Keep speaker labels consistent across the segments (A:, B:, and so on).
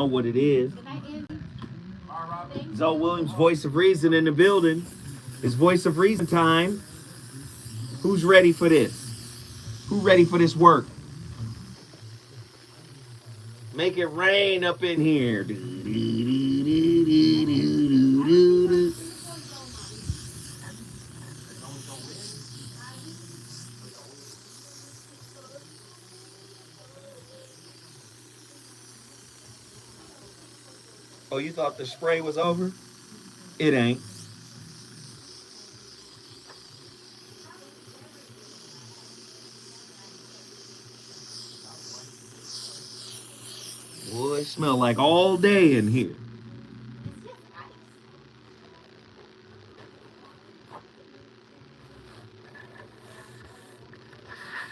A: What it is. Zoe Williams, voice of reason in the building. It's voice of reason time. Who's ready for this? Who ready for this work? Make it rain up in here. Oh, you thought the spray was over? It ain't. Boy, it smell like all day in here.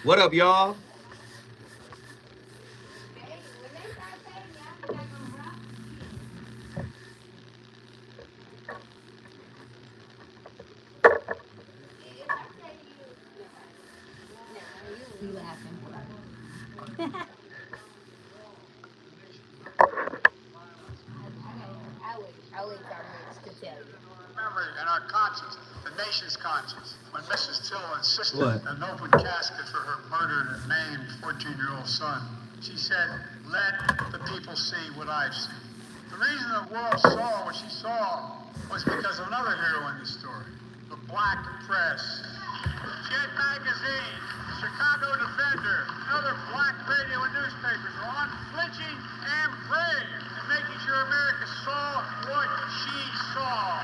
A: What up, y'all?
B: Remember, in our conscience, the nation's conscience, when Mrs. Till insisted
A: What?
B: an open casket for her murdered and maimed 14-year-old son, she said, "Let the people see what I've seen." The reason the world saw what she saw was because of another hero in this story, the black press. Jet Magazine, Chicago Defender, and other black radio and newspapers were unflinching and brave in making sure America saw what she saw.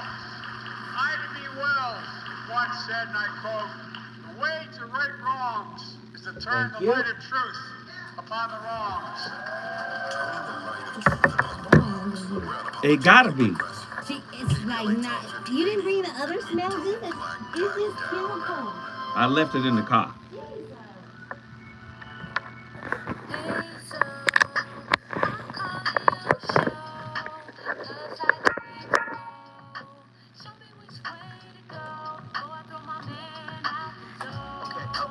B: Ida B. Wells once said, and I quote, "The way to right wrongs is to turn the light of truth upon the wrongs."
A: It gotta be.
C: See, it's like not. You didn't bring the other smells either. It's just chemical.
A: I left it in the car.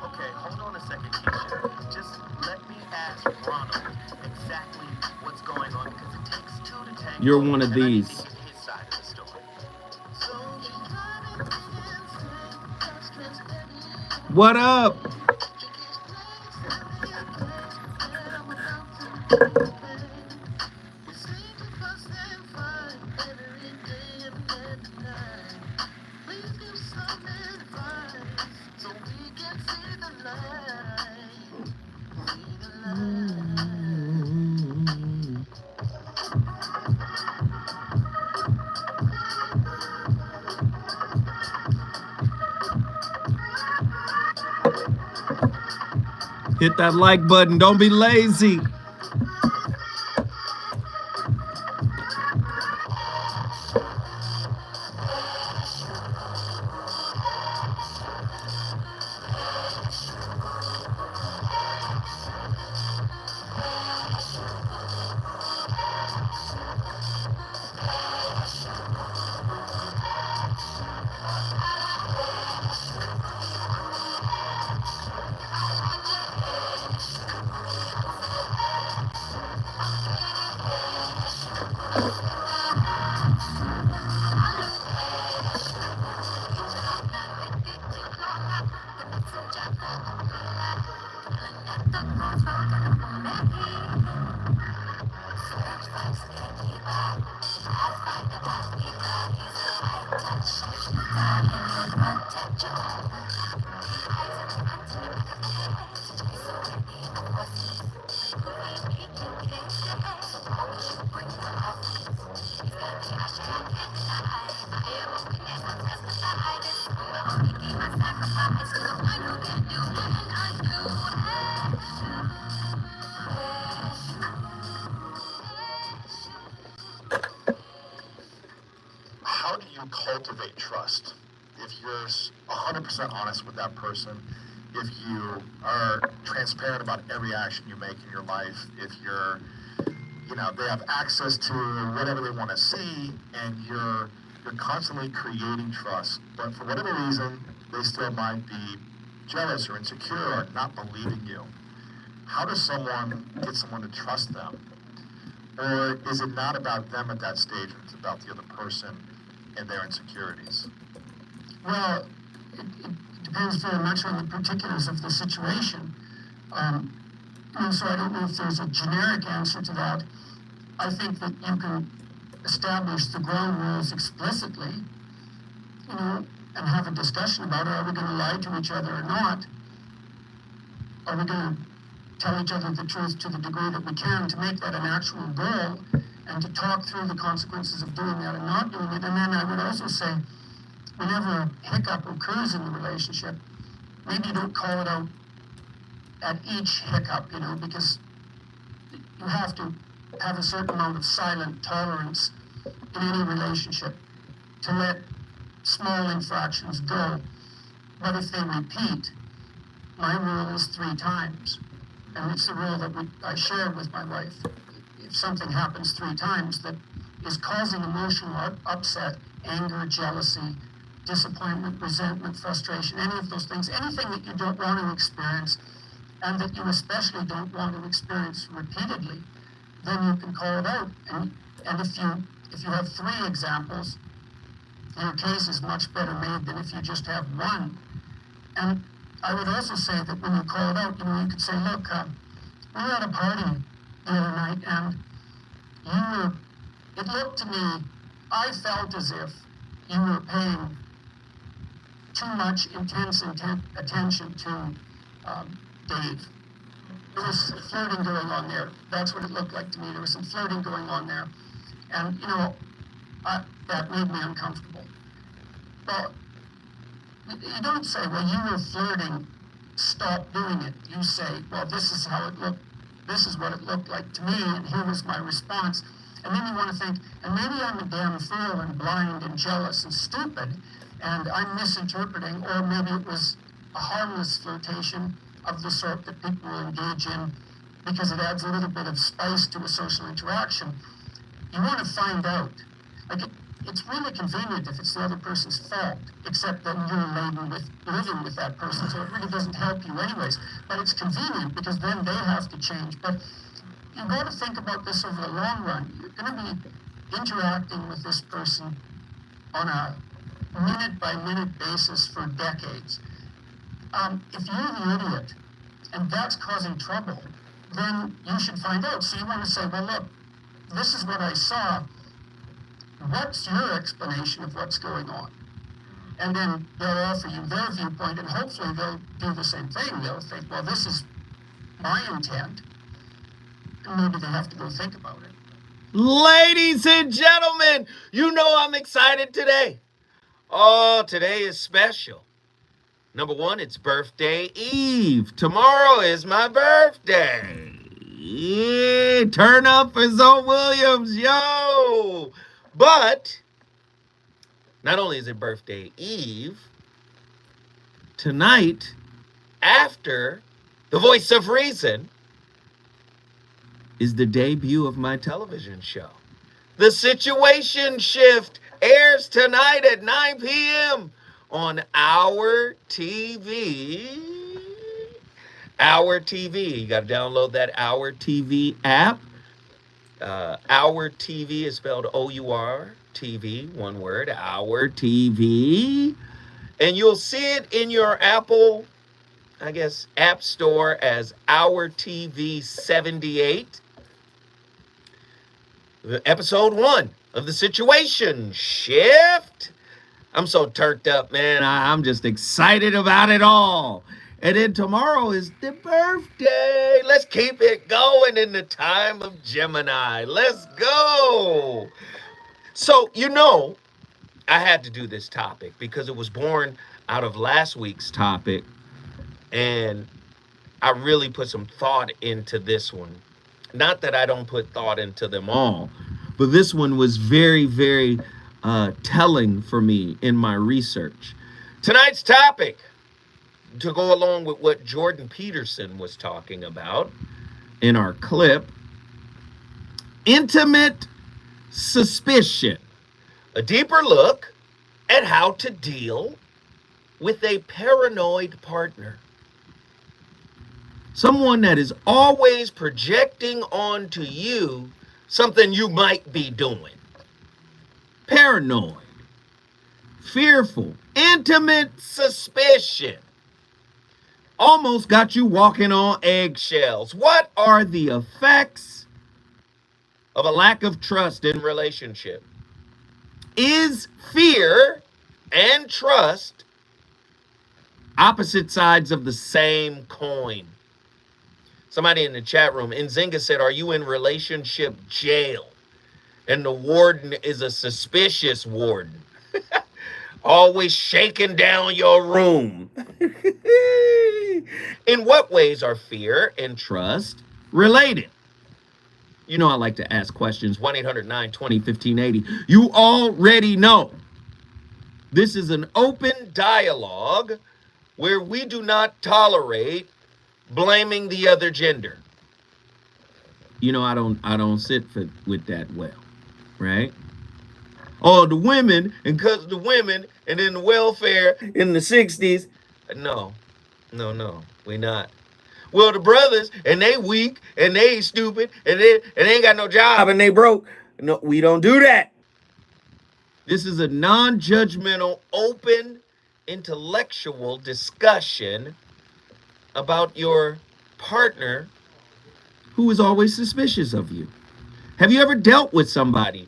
D: Okay, hold on a second, Keisha. Just let me ask Ronald exactly what's going on because it takes two to tango.
A: You're one of
D: and I need to
A: these.
D: get his side of the story.
A: What up? Hit that like button. Don't be lazy.
B: How do you cultivate trust? If you're 100% honest with that person, if you are transparent about every action you make in your life, if you're, they have access to whatever they want to see, and you're constantly creating trust, but for whatever reason, they still might be jealous or insecure or not believing you. How does someone get someone to trust them?
E: Or is it not about them at that stage, it's about the other person and their insecurities?
B: Well, it depends very much on the particulars of the situation. So I don't know if there's a generic answer to that. I think that you can establish the ground rules explicitly, and have a discussion about it. Are we going to lie to each other or not? Are we going to tell each other the truth to the degree that we can to make that an actual goal, and to talk through the consequences of doing that and not doing it? And then I would also say, whenever a hiccup occurs in the relationship, maybe you don't call it out at each hiccup, because you have to have a certain amount of silent tolerance in any relationship to let small infractions go. But if they repeat, my rule is 3 times. And it's the rule that I share with my wife. If something happens 3 times that is causing emotional upset, anger, jealousy, disappointment, resentment, frustration, any of those things, anything that you don't want to experience, and that you especially don't want to experience repeatedly, then you can call it out. And if you have 3 examples, your case is much better made than if you just have 1. And I would also say that when you call it out, you could say, look, we were at a party the other night, and it looked to me, I felt as if you were paying too much intense attention to Dave. There was flirting going on there. That's what it looked like to me. There was some flirting going on there. And, that made me uncomfortable. Well, you don't say, well, you were flirting, stop doing it. You say, well, this is how it looked. This is what it looked like to me, and here was my response. And then you want to think, and maybe I'm a damn fool and blind and jealous and stupid, and I'm misinterpreting, or maybe it was a harmless flirtation of the sort that people will engage in because it adds a little bit of spice to a social interaction. You want to find out. It's really convenient if it's the other person's fault, except that you're laden with living with that person, so it really doesn't help you anyways. But it's convenient because then they have to change. But you've got to think about this over the long run. You're going to be interacting with this person on a minute-by-minute basis for decades. If you're the idiot and that's causing trouble, then you should find out. So you want to say, well, look, this is what I saw. What's your explanation of what's going on? And then they'll offer you their viewpoint, and hopefully they'll do the same thing. They'll think, well, this is my intent. And maybe they have to go think about it.
A: Ladies and gentlemen, I'm excited today. Oh, today is special. Number 1, it's birthday eve. Tomorrow is my birthday. Yeah, turn up for Zoe Williams, yo. But not only is it birthday eve, tonight, after The Voice of Reason, is the debut of my television show. The Situation Shift airs tonight at 9 p.m. on Our TV. Our TV. You got to download that Our TV app. Our TV is spelled O-U-R TV, one word, Our TV. And you'll see it in your Apple, App Store as Our TV 78. Episode 1 of The Situation Shift. I'm so turked up, man. I'm just excited about it all. And then tomorrow is the birthday. Let's keep it going in the time of Gemini. Let's go. So, I had to do this topic because it was born out of last week's topic. And I really put some thought into this one. Not that I don't put thought into them all, but this one was very, very telling for me in my research. Tonight's topic, to go along with what Jordan Peterson was talking about in our clip, intimate suspicion, a deeper look at how to deal with a paranoid partner. Someone that is always projecting onto you something you might be doing. Paranoid, fearful, intimate suspicion. Almost got you walking on eggshells. What are the effects of a lack of trust in relationship? Is fear and trust opposite sides of the same coin? Somebody in the chat room, Nzinga said, are you in relationship jail? And the warden is a suspicious warden. Always shaking down your room. In what ways are fear and trust related? You know I like to ask questions. 1-800-920-1580. You already know. This is an open dialogue where we do not tolerate blaming the other gender. You know, I don't sit with that well, right? Oh, the women, and because the women, and then the welfare in the 60s. No, we not. Well, the brothers, and they weak, and they stupid, and they ain't got no job, and they broke. No, we don't do that. This is a non-judgmental, open, intellectual discussion about your partner who is always suspicious of you. Have you ever dealt with somebody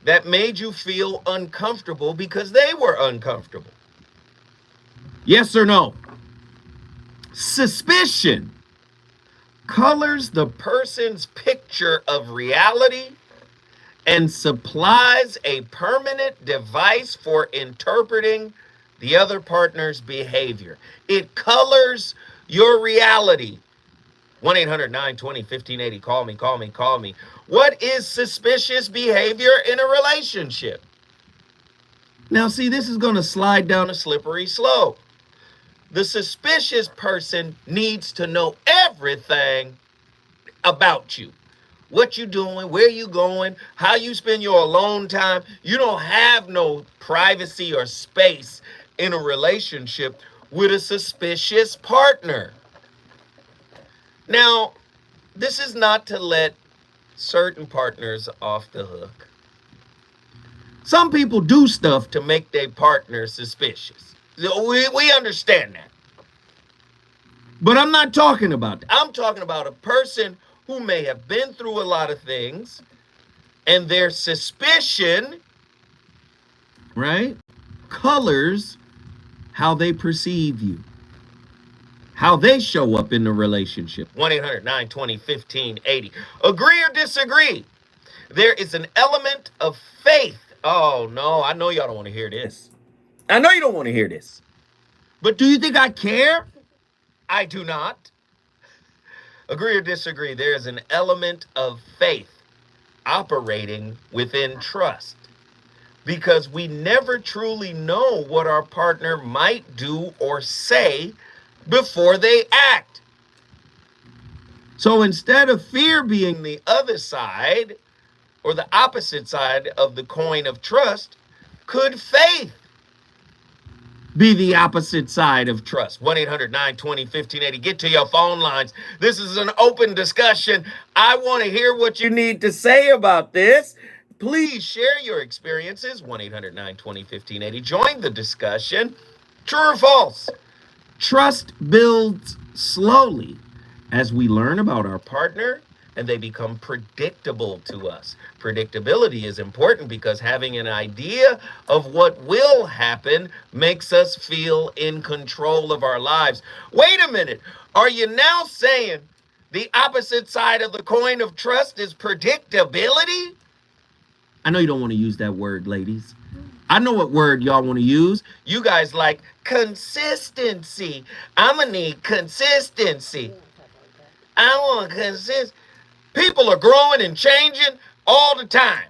A: that made you feel uncomfortable because they were uncomfortable? Yes or no? Suspicion colors the person's picture of reality and supplies a permanent device for interpreting the other partner's behavior. It colors your reality. 1-800-920-1580. Call me. What is suspicious behavior in a relationship? Now, see, this is going to slide down a slippery slope. The suspicious person needs to know everything about you. What you doing, where you going, how you spend your alone time. You don't have no privacy or space in a relationship with a suspicious partner. Now, this is not to let certain partners off the hook. Some people do stuff to make their partner suspicious. We understand that. But I'm not talking about that. I'm talking about a person who may have been through a lot of things, and their suspicion, right, colors how they perceive you, how they show up in the relationship. 1-800-920-1580. Agree or disagree? There is an element of faith. Oh, no, I know y'all don't want to hear this. I know you don't want to hear this. But do you think I care? I do not. Agree or disagree? There is an element of faith operating within trust, because we never truly know what our partner might do or say before they act. So instead of fear being the other side or the opposite side of the coin of trust, could faith be the opposite side of trust? 1-800-920-1580. Get to your phone lines. This is an open discussion. I want to hear what you need to say about this. Please share your experiences. 1-800-920-1580. Join the discussion. True or false? Trust builds slowly as we learn about our partner and they become predictable to us. Predictability is important because having an idea of what will happen makes us feel in control of our lives. Wait a minute. Are you now saying the opposite side of the coin of trust is predictability? I know you don't want to use that word, ladies. I know what word y'all want to use. You guys like consistency. I'm going to need consistency. I want consistency. People are growing and changing all the time.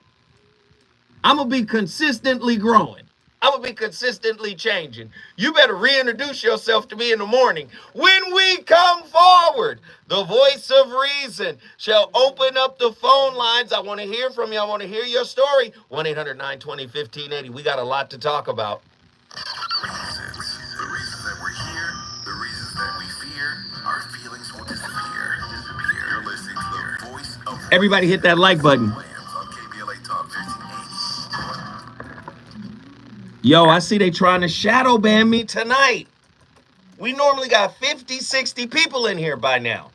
A: I'm going to be consistently growing. I'm going to be consistently changing. You better reintroduce yourself to me in the morning. When we come forward, the voice of reason shall open up the phone lines. I want to hear from you. I want to hear your story. 1-800-920-1580. We got a lot to talk about.
F: The reasons that we're here, the reasons that we fear, our feelings will disappear. You're listening to the voice of
A: Everybody hit that like button. Yo, I see they trying to shadow ban me tonight. We normally got 50, 60 people in here by now.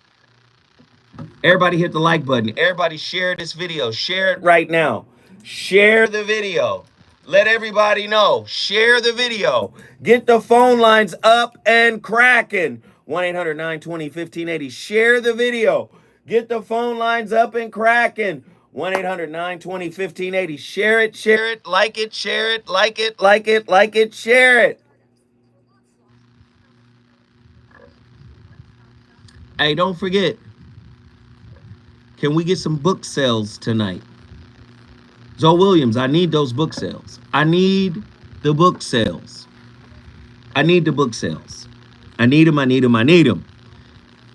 A: Everybody hit the like button. Everybody share this video. Share it right now. Share the video. Let everybody know. Share the video. Get the phone lines up and cracking. 1-800-920-1580. Share the video. Get the phone lines up and cracking. 1-800-920-1580. Share it, like it, share it, like it, share it. Hey, don't forget, can we get some book sales tonight? Zoe Williams, I need those book sales. I need the book sales. I need the book sales. I need them.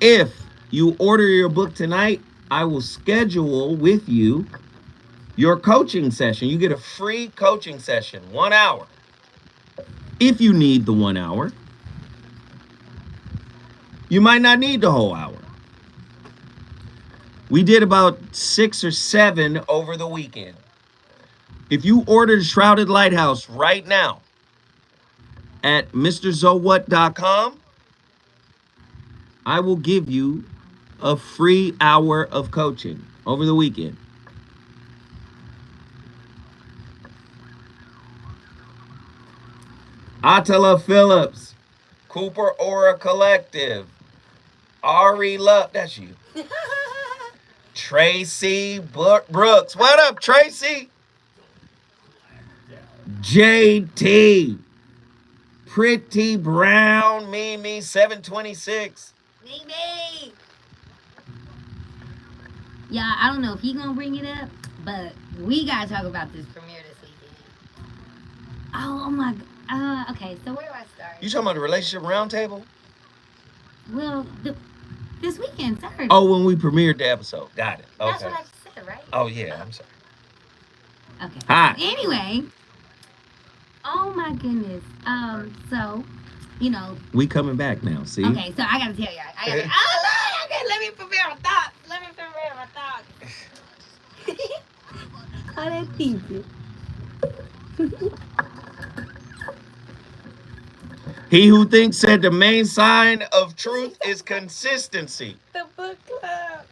A: If you order your book tonight, I will schedule with you your coaching session. You get a free coaching session, 1 hour. If you need the 1 hour, you might not need the whole hour. We did about 6 or 7 over the weekend. If you order the Shrouded Lighthouse right now at MrZoWhat.com, I will give you a free hour of coaching over the weekend. Attila Phillips, Cooper Aura Collective, Ari Love, that's you. Tracy Brooks, what up, Tracy? JT, Pretty Brown, Mimi 726.
C: Mimi. Yeah, I don't know if he gonna bring it up, but we gotta talk about this premiere this weekend. Oh my. Okay. So where do I start?
A: You talking about the relationship roundtable?
C: Well, this weekend, Saturday.
A: Oh, when we premiered the episode. Got it. Okay.
C: That's what I said, right?
A: Oh yeah, I'm sorry.
C: Okay.
A: Hi.
C: Anyway. Oh my goodness. So, you know.
A: We coming back now. See.
C: Okay, so I gotta tell y'all. Okay, let me prepare my thoughts. How that thinking?
A: He who thinks said the main sign of truth is consistency.
C: The book club.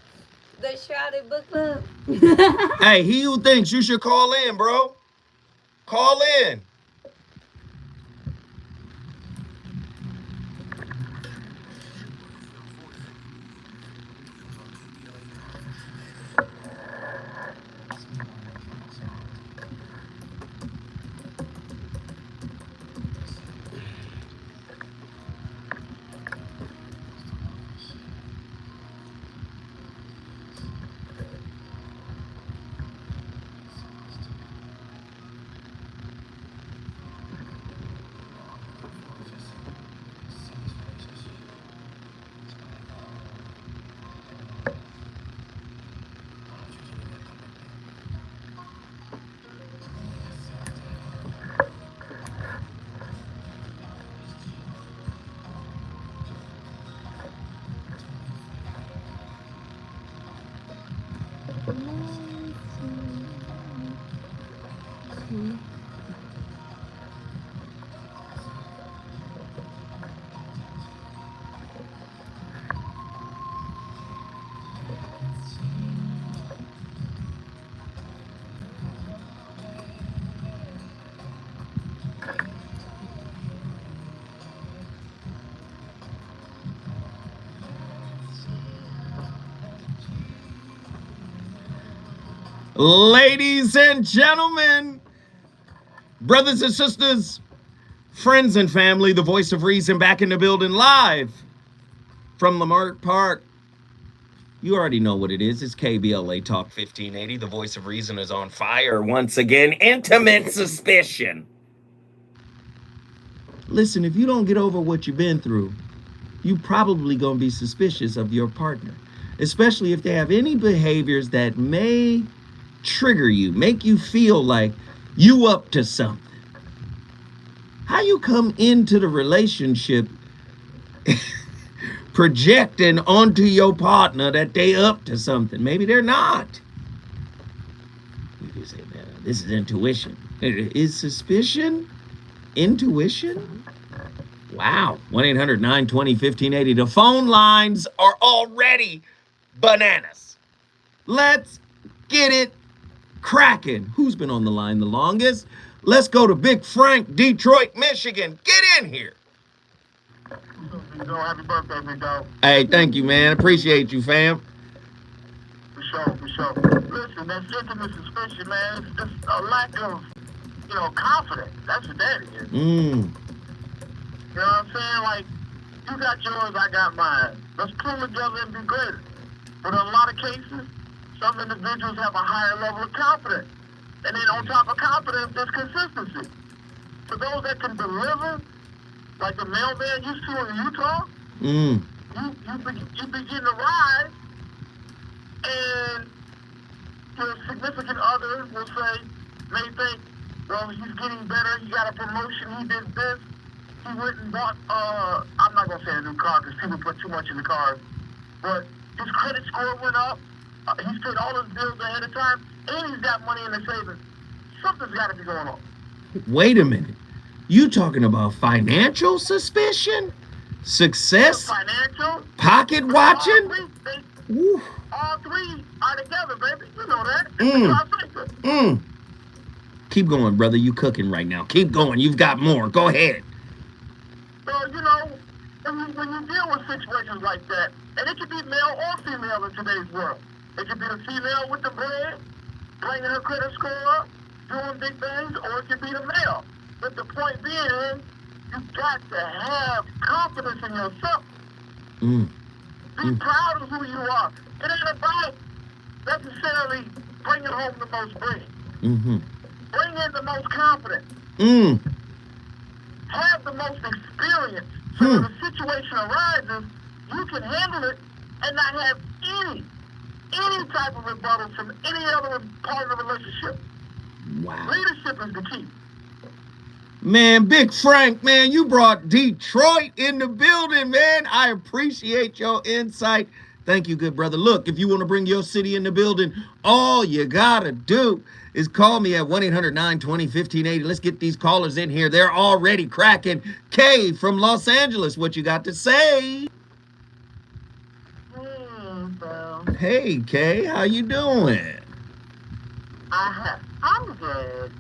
C: The Shrouded Book Club.
A: Hey, he who thinks, you should call in, bro. Call in. Ladies and gentlemen, brothers and sisters, friends and family, the voice of reason back in the building live from Lamert Park. You already know what it is. It's KBLA Talk 1580. The voice of reason is on fire once again. Intimate suspicion. Listen, if you don't get over what you've been through, you probably gonna be suspicious of your partner, especially if they have any behaviors that may trigger you, make you feel like you up to something. How you come into the relationship projecting onto your partner that they up to something? Maybe they're not. You can say, man, this is intuition. Is suspicion intuition? Wow. 1-800-920-1580. The phone lines are already bananas. Let's get it cracking. Who's been on the line the longest? Let's go to Big Frank, Detroit, Michigan. Get in here.
E: Happy birthday, big dog.
A: Hey, thank you, man. Appreciate you, fam.
E: For sure. Listen, that sentiment suspicion, man, it's just a lack of, confidence. That's what that is. You know what I'm saying? Like, you got yours, I got mine. Let's pull together and be greater. But in a lot of cases, some individuals have a higher level of confidence. And then on top of confidence, there's consistency. For those that can deliver, like the mailman used to in Utah, you begin to rise, and your significant other may think, well, he's getting better, he got a promotion, he did this, he went and bought, I'm not going to say a new car because people put too much in the cars, but his credit score went up, he's paid all his bills ahead of time, and he's got money in the savings. Something's got to be going on.
A: Wait a minute. You talking about financial suspicion? Success?
E: Financial?
A: Pocket watching?
E: All three are together, baby. You know that.
A: Keep going, brother. You cooking right now. Keep going. You've got more. Go ahead.
E: So, when you deal with situations like that, and it could be male or female in today's world. It could be the female with the bread, bringing her credit score up, doing big things, or it could be the male. But the point being, you've got to have confidence in yourself. Be proud of who you are. It ain't about necessarily bringing home the most bread. Bring in the most confidence. Have the most experience. So when a situation arises, you can handle it and not have any type of rebuttal from any other part of the relationship.
A: Wow.
E: Leadership is the key.
A: Man, Big Frank, man, you brought Detroit in the building, man. I appreciate your insight. Thank you, good brother. Look, if you want to bring your city in the building, all you got to do is call me at 1-800-920-1580. Let's get these callers in here. They're already cracking. Kay from Los Angeles, what you got to say? Hey, Kay, how you doing?
G: I'm good.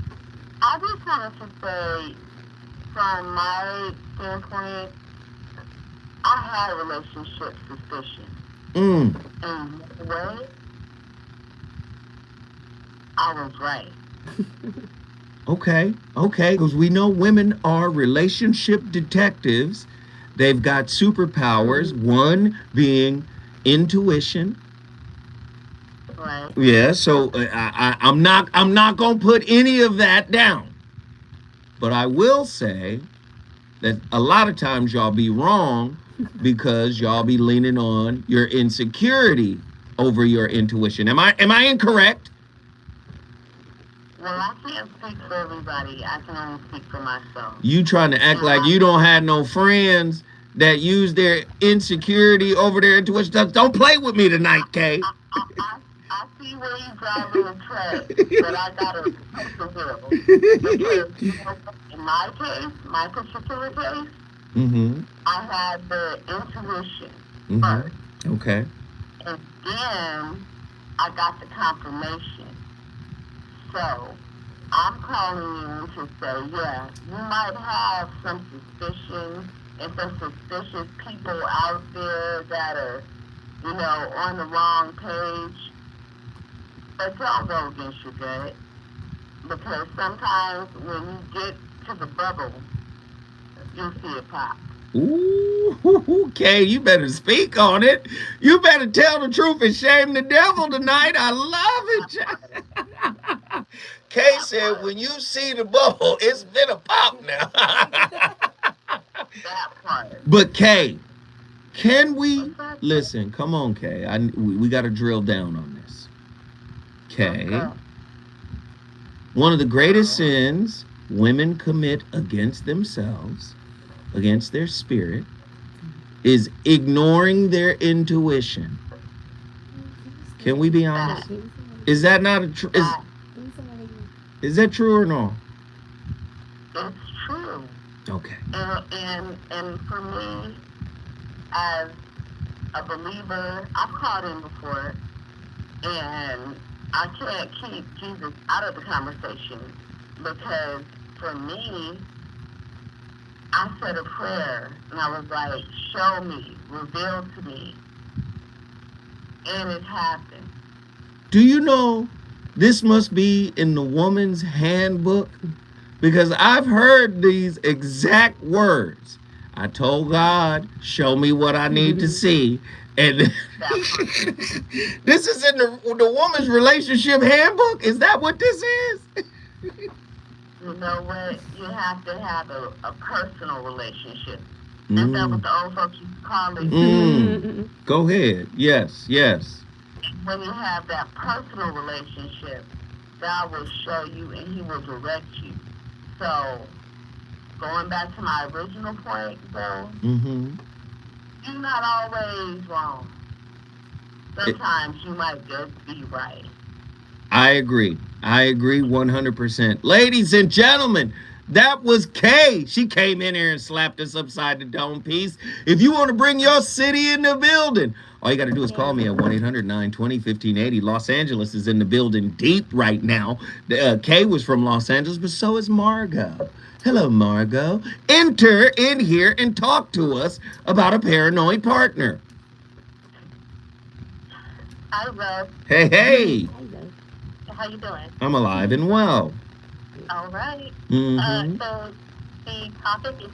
G: I just wanted to say, from my standpoint, I had a relationship suspicion. And the way, I was right.
A: Okay, because we know women are relationship detectives. They've got superpowers, one being intuition.
G: Right.
A: Yeah, so I'm not gonna put any of that down, but I will say that a lot of times y'all be wrong because y'all be leaning on your insecurity over your intuition. Am I incorrect?
G: Well, I can't speak for everybody. I can only speak for myself.
A: You trying to act like you don't have no friends that use their insecurity over their intuition. Don't play with me tonight, Kay.
G: I see where you're driving the track, but I gotta take the hill. Because in my case, my particular case, I had the intuition first.
A: Okay.
G: And then I got the confirmation. So I'm calling you to say, yeah, you might have some suspicion and some suspicious people out there that are, on the wrong page. But don't go against your gut. Because sometimes when you get to the bubble, you'll see it pop.
A: Ooh, okay, you better speak on it. You better tell the truth and shame the devil tonight. I love it. Kay said, when you see the bubble, it's been a pop now.
G: That part.
A: But Kay, can we listen? Come on, Kay. We got to drill down on this. Kay, one of the greatest sins women commit against themselves, against their spirit, is ignoring their intuition. Can we be honest? Is that not is that true or no?
G: It's true.
A: Okay.
G: And for me, as a believer, I've called in before, and I can't keep Jesus out of the conversation because for me, I said a prayer and I was like, show me, reveal to me, and it happened.
A: Do you know this must be in the woman's handbook? Because I've heard these exact words. I told God, show me what I need to see. And this is in the woman's relationship handbook? Is that what this is?
G: You know what? You have to have a personal relationship. Is that what the old folks used to call it?
A: Go ahead. Yes, yes.
G: When you have that personal relationship, God will show you and He will direct you. So, going back to my original point, though, you're not always wrong. Sometimes you might just be right.
A: I agree 100%. Ladies and gentlemen, that was Kay. She came in here and slapped us upside the dome piece. If you want to bring your city in the building, all you got to do is call me at 1-800-920-1580. Los Angeles is in the building deep right now. Kay was from Los Angeles, but so is Margot. Hello, Margot. Enter in here and talk to us about a paranoid partner.
G: Hi, Russ.
A: Hey.
G: How you doing?
A: I'm alive and well.
G: All right. So the topic is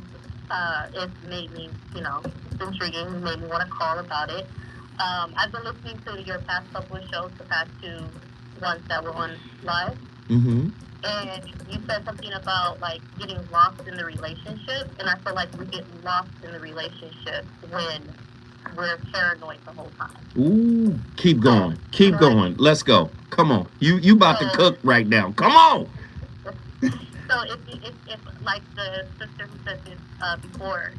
G: it made me, it's intriguing. It made me want to call about it. I've been listening to your past couple of shows, the past two ones that were on live. And you said something about like getting lost in the relationship, and I feel like we get lost in the relationship when we're paranoid the whole time.
A: Ooh, keep going. Keep going. Let's go. Come on. You about to cook right now. Come on.
G: So if like the sister who said this before,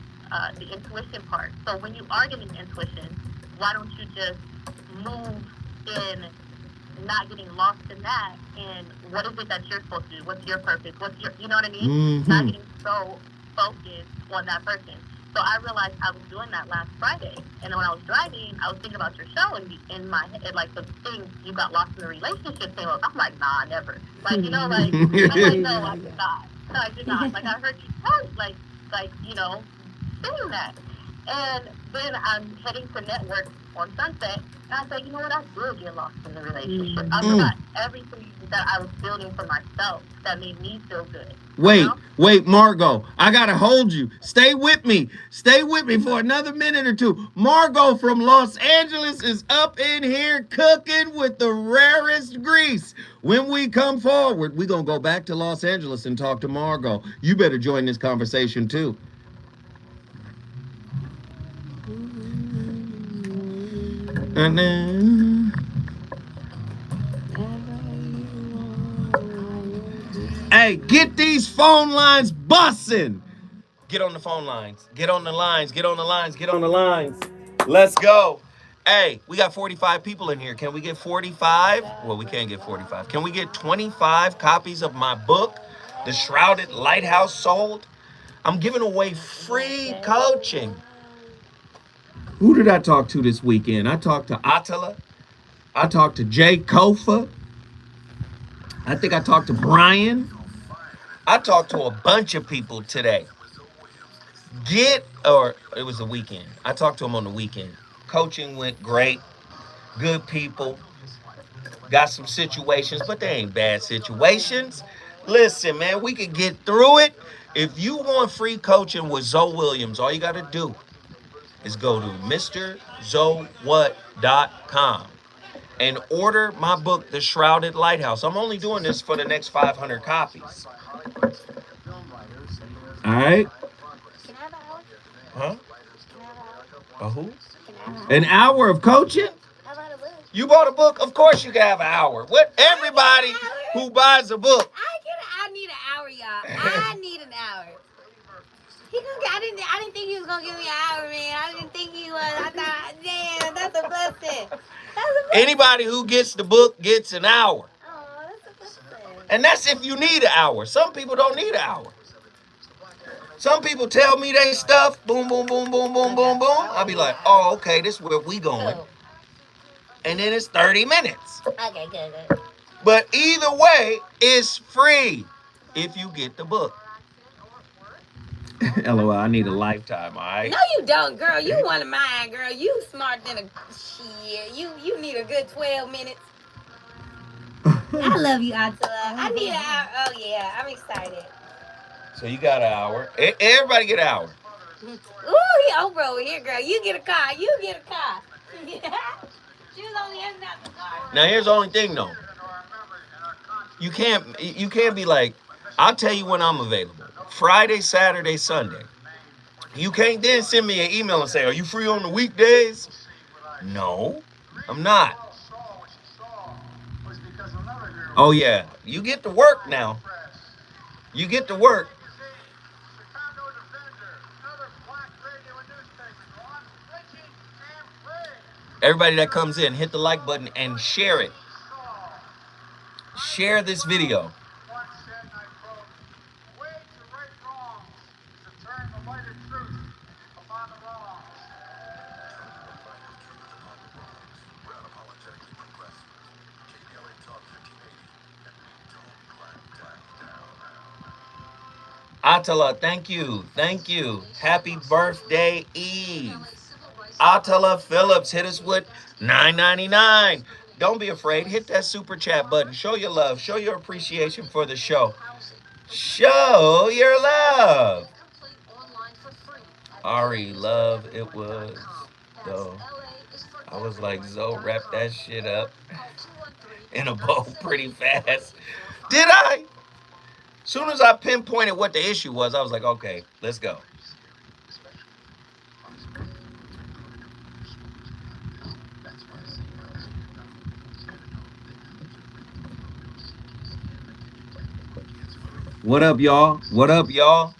G: the intuition part. So when you are getting intuition, why don't you just move in not getting lost in that? And what is it that you're supposed to do? What's your purpose? What's your, you know what I mean? Not getting so focused on that person. So I realized I was doing that last Friday. And when I was driving, I was thinking about your show, and in my head, like the thing, you got lost in the relationship came up. I'm like, nah, never. Like, I'm like, no, I did not. No, I did not. Like, I heard you tell, like, saying that. And then I'm heading to network on Sunset, and I said, you know what, I did get lost in the relationship. I forgot everything that I was building for myself that made me feel good.
A: Wait, Margot, I gotta hold you. Stay with me for another minute or two. Margot from Los Angeles is up in here cooking with the rarest grease. When we come forward, we're gonna go back to Los Angeles and talk to Margot. You better join this conversation too. And then, hey, get these phone lines bussin'. Get on the phone lines. Get on the lines. Get on the lines. Get on the lines. Let's go. Hey, we got 45 people in here. Can we get 45? Well, we can't get 45. Can we get 25 copies of my book, The Shrouded Lighthouse, sold? I'm giving away free coaching. Who did I talk to this weekend? I talked to Attila. I talked to Jay Kofa. I think I talked to Brian. I talked to a bunch of people today. It was the weekend. I talked to them on the weekend. Coaching went great. Good people. Got some situations, but they ain't bad situations. Listen, man, we can get through it. If you want free coaching with Zoe Williams, all you got to do is go to MrZoeWhat.com and order my book, The Shrouded Lighthouse. I'm only doing this for the next 500 copies. All right? Huh? A who? An hour of coaching? You bought a book? Of course you can have an hour. What? Everybody who buys a book.
C: I need an hour, y'all. I need an hour. I didn't think he was gonna give me an hour, man. I didn't think he was. I thought, damn, that's a blessing.
A: Anybody who gets the book gets an hour.
C: Oh, that's a blessing.
A: And that's if you need an hour. Some people don't need an hour. Some people tell me they stuff, boom, boom, boom, boom, boom, boom, boom. I'll be like, oh, okay, this is where we going.
C: Cool.
A: And then it's 30 minutes.
C: Okay, good.
A: But either way, it's free if you get the book. LOL, I need a lifetime, all right?
C: No, you don't, girl. You one of mine, girl. You smart than a shit. You need a good 12 minutes. I love you, Attila. I need an hour. Oh, yeah. I'm excited.
A: So you got an hour. Everybody get an hour.
C: Ooh, he Oprah over here, girl. You get a car. You get a car. She was only handing out the car.
A: Now here's the only thing though. You can't be like, I'll tell you when I'm available. Friday, Saturday, Sunday. You can't then send me an email and say, are you free on the weekdays? No, I'm not. Oh yeah, you get to work now. You get to work. Everybody that comes in, hit the like button and share it. Share this video. Attila, thank you. Thank you. Happy birthday, Eve. Attila Phillips, hit us with $9.99. Don't be afraid. Hit that super chat button. Show your love. Show your appreciation for the show. Show your love. Ari, love, it was, though. I was like, Zoe, wrap that shit up in a bow pretty fast. Did I? Soon as I pinpointed what the issue was, I was like, okay, let's go. What up, y'all? What up, y'all?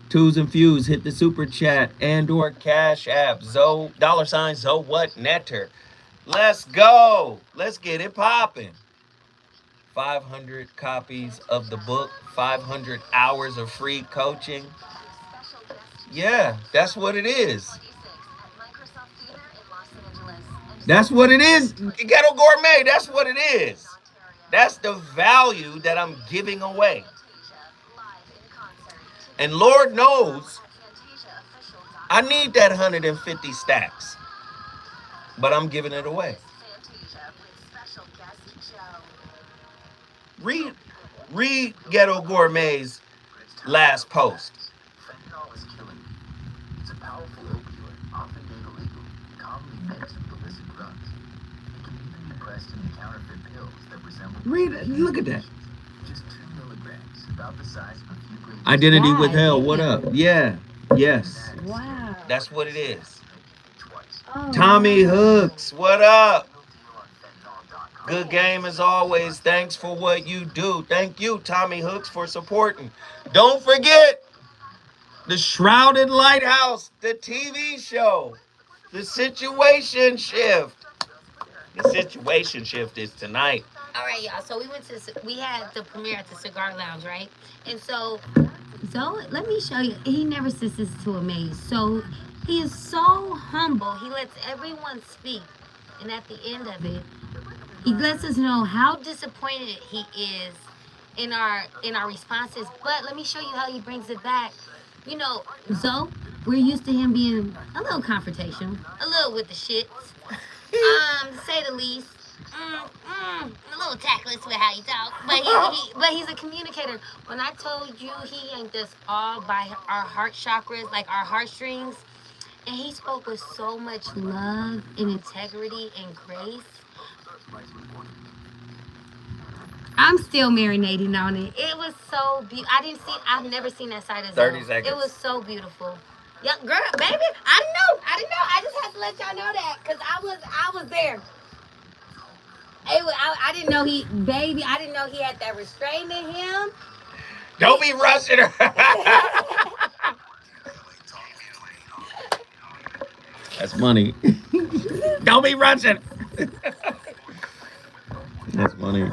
A: Twos and Fuse, hit the super chat and/or cash app. Zoe, $ Zoe what netter. Let's go. Let's get it popping. 500 copies of the book, 500 hours of free coaching. Yeah, that's what it is. That's what it is. Ghetto Gourmet, that's what it is. That's the value that I'm giving away. And Lord knows, I need that 150 stacks. But I'm giving it away. Read Ghetto Gourmet's last post.
D: Fentanyl is killing you. It's a powerful opioid, often made illegal, commonly mixed with illicit drugs. It can even be pressed into counterfeit pills that resemble...
A: Read it. Look at that.
D: Just 2 milligrams, about the size of a few grapes.
A: Identity withheld. What up? Yeah. Yes.
C: Wow.
A: That's what it is.
C: Oh,
A: Tommy
C: wow.
A: Hooks. What up? Good game as always. Thanks for what you do. Thank you, Tommy Hooks, for supporting. Don't forget the Shrouded Lighthouse, the TV show, the Situation Shift. The Situation Shift is tonight.
C: All right, y'all. So we had the premiere at the Cigar Lounge, right? And so let me show you. He never sits to a maze. So he is so humble. He lets everyone speak. And at the end of it, he lets us know how disappointed he is in our responses. But let me show you how he brings it back. You know, Zoe, we're used to him being a little confrontational, a little with the shits, to say the least. A little tactless with how he talks, but he's a communicator. When I told you he ain't just all by our heart chakras, like our heartstrings, and he spoke with so much love and integrity and grace. I'm still marinating on it. It was so beautiful. I've never seen that side of
A: 30
C: Zoe.
A: seconds.
C: It was so beautiful. Yeah, girl, baby, I didn't know. I just had to let y'all know that because I was there. I didn't know I didn't know he had that restraint in him.
A: Don't be rushing her. That's money. Don't be rushing. That's funny.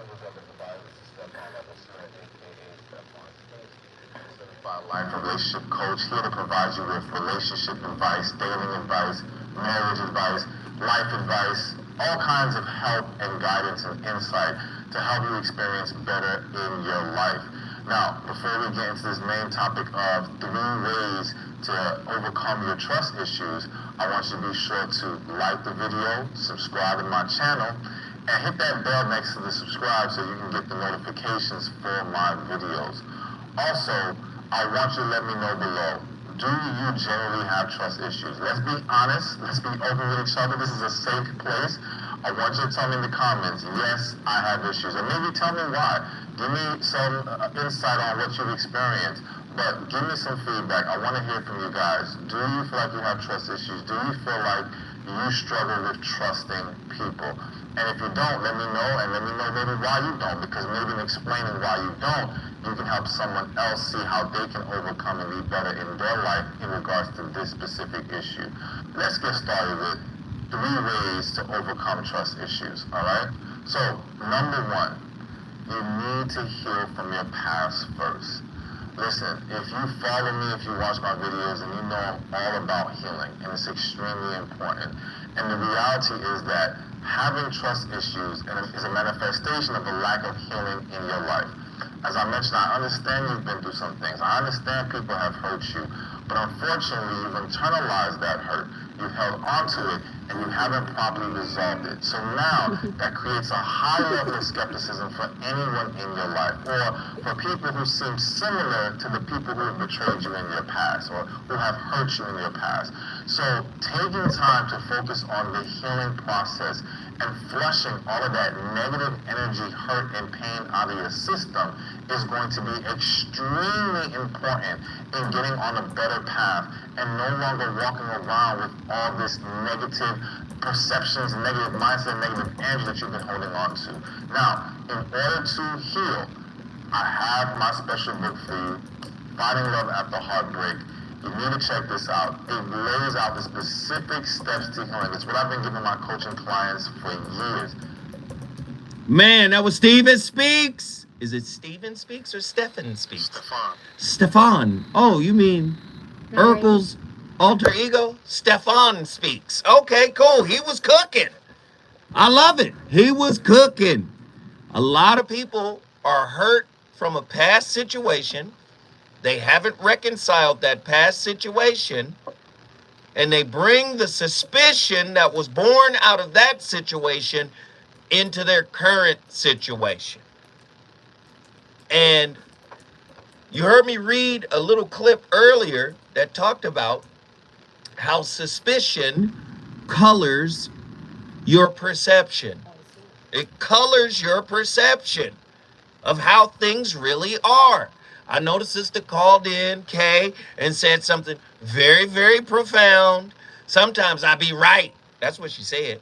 E: Certified life and relationship coach, here to provide you with relationship advice, dating advice, marriage advice, life advice, all kinds of help and guidance and insight to help you experience better in your life. Now, before we get into this main topic of 3 ways to overcome your trust issues, I want you to be sure to like the video, subscribe to my channel, and hit that bell next to the subscribe so you can get the notifications for my videos. Also, I want you to let me know below, do you generally have trust issues? Let's be honest, let's be open with each other. This is a safe place. I want you to tell me in the comments, yes, I have issues. And maybe tell me why. Give me some insight on what you've experienced. But give me some feedback. I want to hear from you guys. Do you feel like you have trust issues? Do you feel like you struggle with trusting people? And if you don't, let me know, and let me know maybe why you don't. Because maybe in explaining why you don't, you can help someone else see how they can overcome and be better in their life in regards to this specific issue. Let's get started with 3 ways to overcome trust issues, all right? So, number 1, you need to heal from your past first. Listen, if you follow me, if you watch my videos, and you know I'm all about healing, and it's extremely important. And the reality is that having trust issues is a manifestation of a lack of healing in your life. As I mentioned, I understand you've been through some things. I understand people have hurt you. But unfortunately, you've internalized that hurt. You've held onto it, and you haven't properly resolved it. So now, that creates a high level of skepticism for anyone in your life, or for people who seem similar to the people who have betrayed you in your past, or who have hurt you in your past. So taking time to focus on the healing process and flushing all of that negative energy, hurt, and pain out of your system is going to be extremely important in getting on a better path and no longer walking around with all this negative perceptions, negative mindset, negative energy that you've been holding on to. Now, in order to heal, I have my special book for you, Finding Love After Heartbreak. You need to check this out. It lays out the specific steps to healing. It's what I've been giving my coaching clients for years.
A: Man, that was Steven Speaks. Is it Steven Speaks or Stefan Speaks? Stefan. Oh, you mean Urkel's alter ego? Stefan Speaks. Okay, cool. He was cooking. I love it. He was cooking. A lot of people are hurt from a past situation. They haven't reconciled that past situation, and they bring the suspicion that was born out of that situation into their current situation. And you heard me read a little clip earlier that talked about how suspicion colors your perception. It colors your perception of how things really are. I noticed Sister called in, Kay, and said something very, very profound. Sometimes I be right. That's what she said.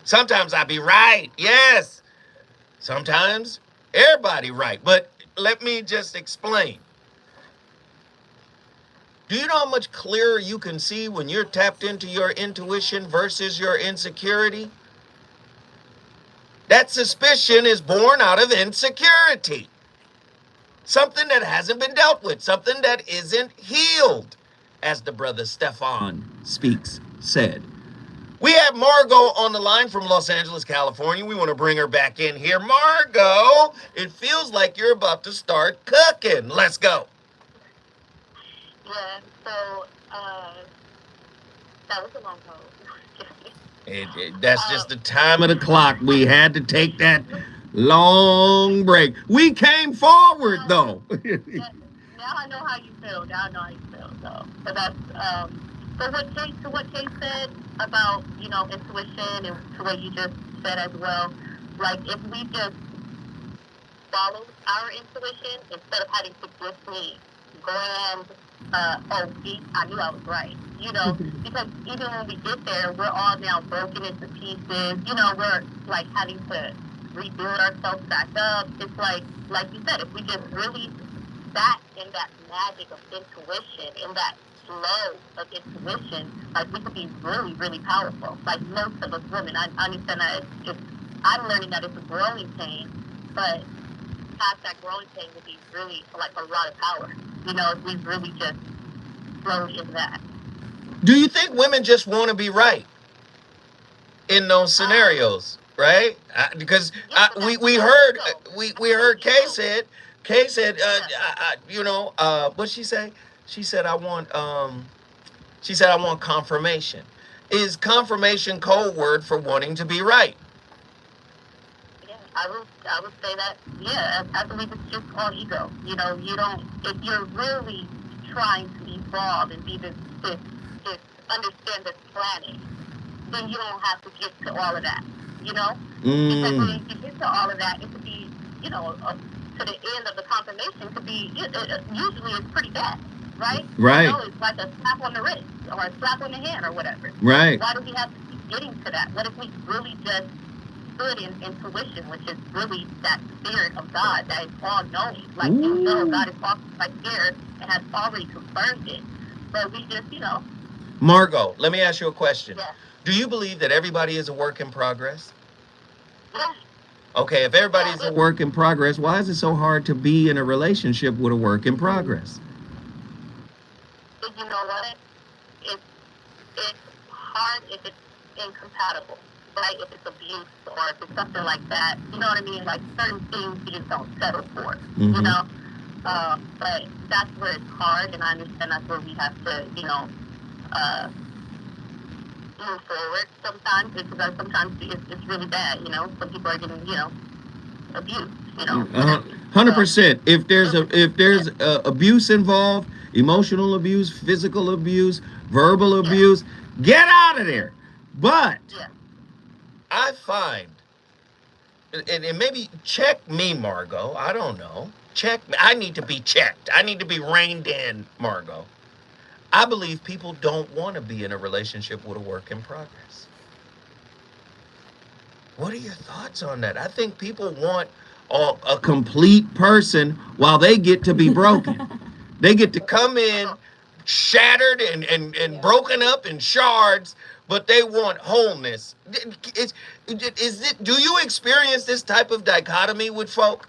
A: Sometimes I be right. Yes. Sometimes everybody right. But let me just explain. Do you know how much clearer you can see when you're tapped into your intuition versus your insecurity? That suspicion is born out of insecurity. Something that hasn't been dealt with, something that isn't healed, as the brother Stefan Speaks said. We have Margot on the line from Los Angeles, California. We want to bring her back in here. Margot, it feels like you're about to start cooking. Let's go.
G: Yeah, so that was a long pose.
A: That's just the time of the clock. We had to take that long break. We came forward, though.
G: Now I know how you feel. So that's so what Jay said about, intuition, and to what you just said as well, like if we just follow our intuition instead of having to blissfully grand, I knew I was right, because even when we get there, we're all now broken into pieces, we're like having to rebuild ourselves back up. It's like you said, if we just really sat in that magic of intuition, in that flow of intuition, like we could be really, really powerful. Like most of us women, I understand that I'm learning that it's a growing pain, but past that growing pain would be really like a lot of power. You know, if we really just flowed in that.
A: Do you think women just want to be right in those scenarios, right? Because we heard Kay said what'd she say? She said I want confirmation. Is confirmation code word for wanting to be right?
G: Yeah, I would say that. Yeah, I believe it's just all ego. You know, you don't. If you're really trying to evolve and be this understand this planet, then you don't have to get to all of that. You know, because when you get to all of that, it could be, you know, to the end of the confirmation could be usually it's pretty bad. Right?
A: Right.
G: You know, it's like a slap on the wrist or a slap on the hand or whatever.
A: Right.
G: Why do we have to keep getting to that? What if we really just stood in intuition, which is really that spirit of God that is all knowing? Like, you know, God is all right there and has already confirmed it. But we just, you know.
A: Margot, let me ask you a question.
G: Yeah.
A: Do you believe that everybody is a work in progress?
G: Yeah.
A: Okay, if everybody's a work in progress, why is it so hard to be in a relationship with a work in progress?
G: You know what? It's hard if it's incompatible, right? If it's abuse or if it's something like that. You know what I mean? Like certain things you just don't settle for. You know? But that's where it's hard, and I understand that's where we have to, you know, move forward sometimes, because sometimes it's really bad, you know? Some people are getting, you know, abused, you know?
A: 100%. If there's abuse involved, emotional abuse, physical abuse, verbal abuse, get out of there. But I find, and maybe check me, Margot. I don't know. Check me. I need to be checked. I need to be reined in, Margot. I believe people don't want to be in a relationship with a work in progress. What are your thoughts on that? I think people want a complete person while they get to be broken. They get to come in shattered and broken up in shards, but they want wholeness. Do you experience this type of dichotomy with folk?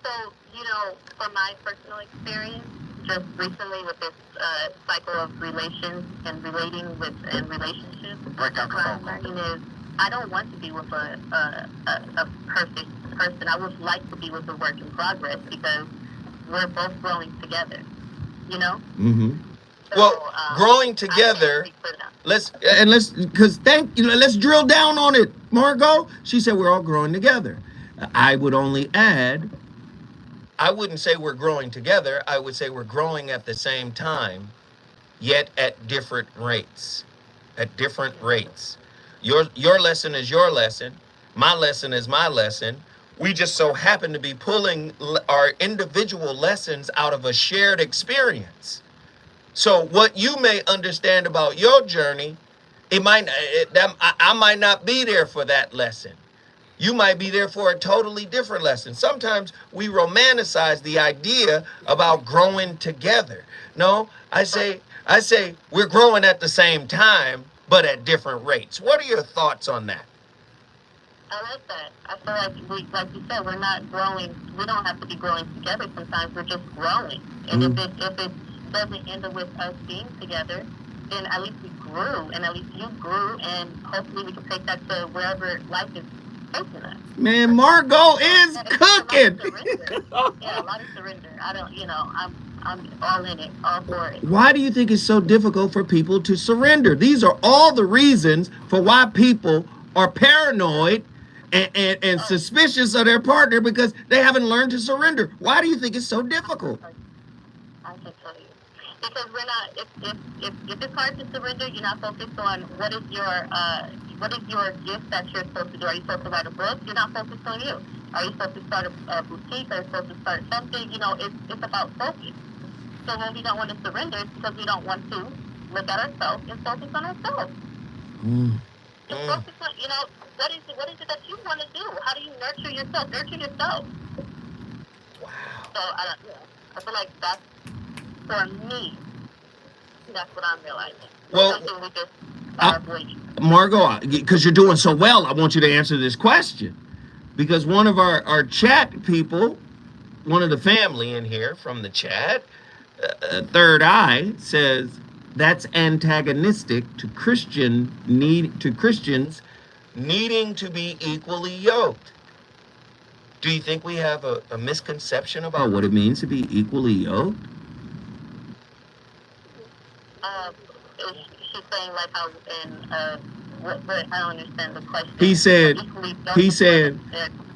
G: So, you know, from my personal experience, just recently with this cycle of relations and relating with and relationships, what I'm learning is I don't want to be with a perfect person. I would like to be with a work in progress, because we're both growing together, you know? So,
A: well, growing together, let's drill down on it, Margot. She said we're all growing together. I would only add, I wouldn't say we're growing together. I would say we're growing at the same time, yet at different rates. At different rates. Your lesson is your lesson. My lesson is my lesson. We just so happen to be pulling our individual lessons out of a shared experience. So what you may understand about your journey, I might not be there for that lesson. You might be there for a totally different lesson. Sometimes we romanticize the idea about growing together. No, I say we're growing at the same time, but at different rates. What are your thoughts on that?
G: I like that. I feel like you said, we're not growing. We don't have to be growing together. Sometimes we're just growing. And if it doesn't end up with us being together, then at least we grew, and at least you grew, and hopefully we can take that to wherever life is taking us.
A: Man, Margot is cooking.
G: Yeah, a lot of surrender. I don't, you know, I'm all in it, all for it.
A: Why do you think it's so difficult for people to surrender? These are all the reasons for why people are paranoid and suspicious of their partner, because they haven't learned to surrender. Why do you think it's so difficult?
G: I can tell you. Because we're not, if it's hard to surrender, you're not focused on what is your gift that you're supposed to do. Are you supposed to write a book? You're not focused on you. Are you supposed to start a boutique? Are you supposed to start something? You know, it's about focus. So when we don't want to surrender, it's because we don't want to look at ourselves and focus on ourselves. Focus on, you know, what is it that you want to do? How do you nurture yourself? Nurture yourself.
A: Wow.
G: So I feel like that's, for me, that's what I'm realizing.
A: Well,
G: something we just are avoiding.
A: Margot, because you're doing so well, I want you to answer this question. because one of our chat people, one of the family in here from the chat, Third Eye, says that's antagonistic to Christians needing to be equally yoked. Do you think we have a misconception about what it means to be equally yoked?
G: Is she saying like how in what I don't understand the question.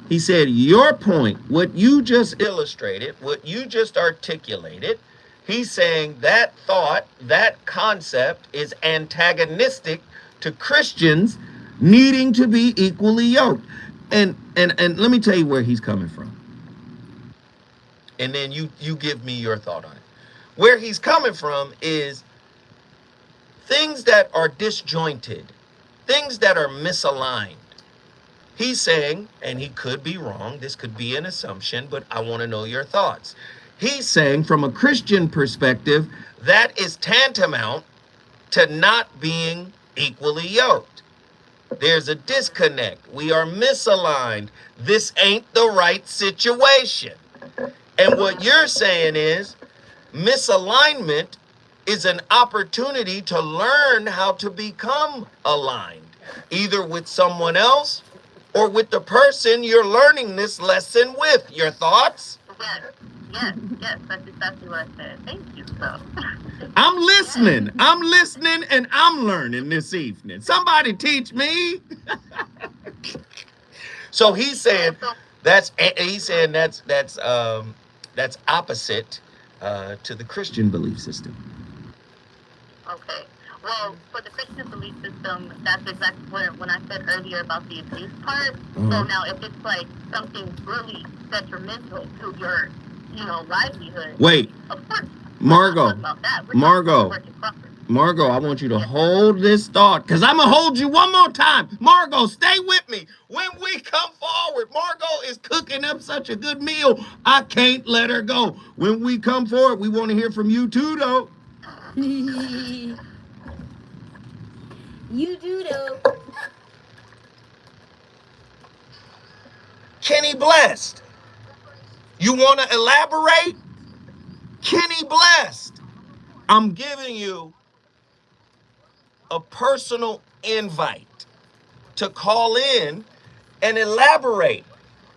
A: He said your point, what you just illustrated, what you just articulated, he's saying that thought, that concept is antagonistic to Christians needing to be equally yoked. And let me tell you where he's coming from. And then you give me your thought on it. Where he's coming from is things that are disjointed, things that are misaligned. He's saying, and he could be wrong, this could be an assumption, but I want to know your thoughts. He's saying from a Christian perspective, that is tantamount to not being equally yoked. There's a disconnect. We are misaligned. This ain't the right situation. And what you're saying is misalignment is an opportunity to learn how to become aligned, either with someone else or with the person you're learning this lesson with. Your thoughts?
G: Yes, that's exactly what I said. Thank you, so.
A: I'm listening, and I'm learning this evening. Somebody teach me. So he's saying that's opposite to the Christian belief system.
G: Okay. Well, for the Christian belief system, that's exactly when I said earlier about the abuse part. So now if it's like something really detrimental to your, livelihood.
A: Wait,
G: of course.
A: Margot,
G: Margot,
A: I want you to hold this thought, because I'm going to hold you one more time. Margot, stay with me. When we come forward, Margot is cooking up such a good meal, I can't let her go. When we come forward, we want to hear from you too, though.
C: You do though.
A: Kenny Blessed. You want to elaborate? Kenny Blessed. I'm giving you a personal invite to call in and elaborate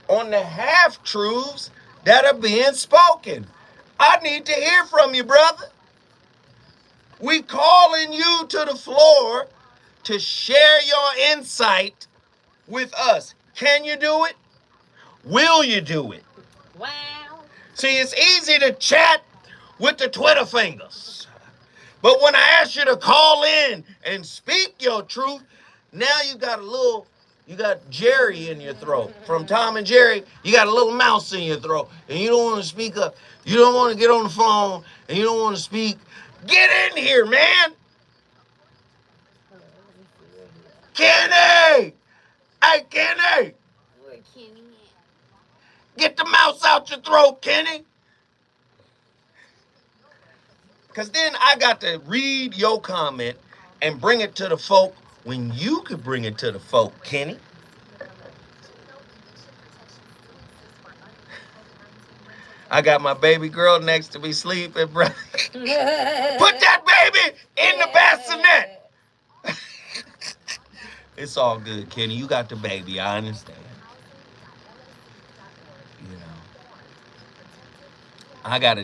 A: on the half-truths that are being spoken. I need to hear from you, brother. We calling you to the floor to share your insight with us. Can you do it? Will you do it?
C: Wow.
A: See, it's easy to chat with the Twitter fingers. But when I ask you to call in and speak your truth, now you got Jerry in your throat. From Tom and Jerry, you got a little mouse in your throat. And you don't want to speak up. You don't want to get on the phone. And you don't want to speak. Get in here, man. Kenny! Hey, Kenny!
C: Where Kenny at?
A: Get the mouse out your throat, Kenny. Because then I got to read your comment and bring it to the folk when you could bring it to the folk, Kenny. I got my baby girl next to me sleeping, bro. Put that baby in the bassinet. It's all good, Kenny. You got the baby. I understand. I got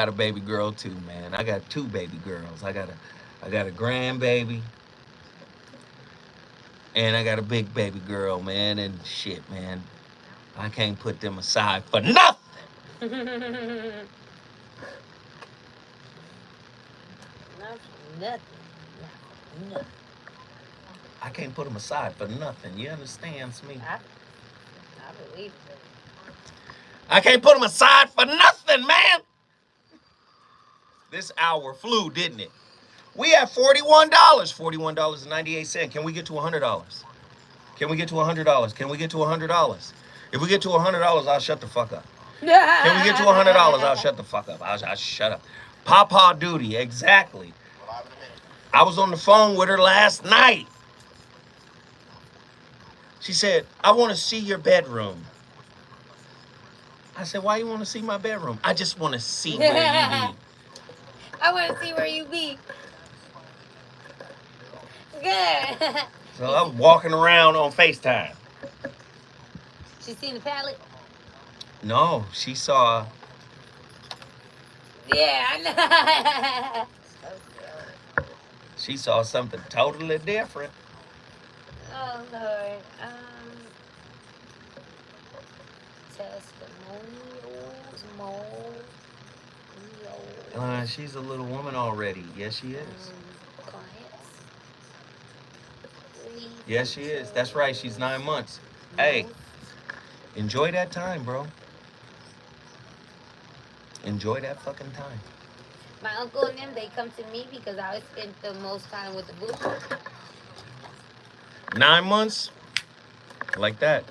A: a baby girl too, man. I got 2 baby girls. I got a grandbaby. And I got a big baby girl, man. And shit, man. I can't put them aside for nothing.
C: Nothing.
A: I can't put them aside for nothing. You understand me?
C: I believe it.
A: I can't put them aside for nothing, man. This hour flew, didn't it? We have $41. $41.98. Can we get to $100? Can we get to $100? Can we get to $100? If we get to $100, I'll shut the fuck up. Can we get to $100? I'll shut the fuck up. I'll shut up. Papa duty, exactly. I was on the phone with her last night. She said, I want to see your bedroom. I said, why you want to see my bedroom? I just want to see where you be.
C: I want to see where you be. Good.
A: So I'm walking around on FaceTime.
C: She seen the palette?
A: No, she saw.
C: Yeah, I know.
A: She saw something totally different.
C: Oh, Lord. Testimonials,
A: She's a little woman already. Yes, she is.
C: clients.
A: Yes, she is. That's right. She's 9 months. Hey, enjoy that time, bro. Enjoy that fucking time.
C: My uncle and them, they come to me because I spent the most time with the boo.
A: 9 months? Like that.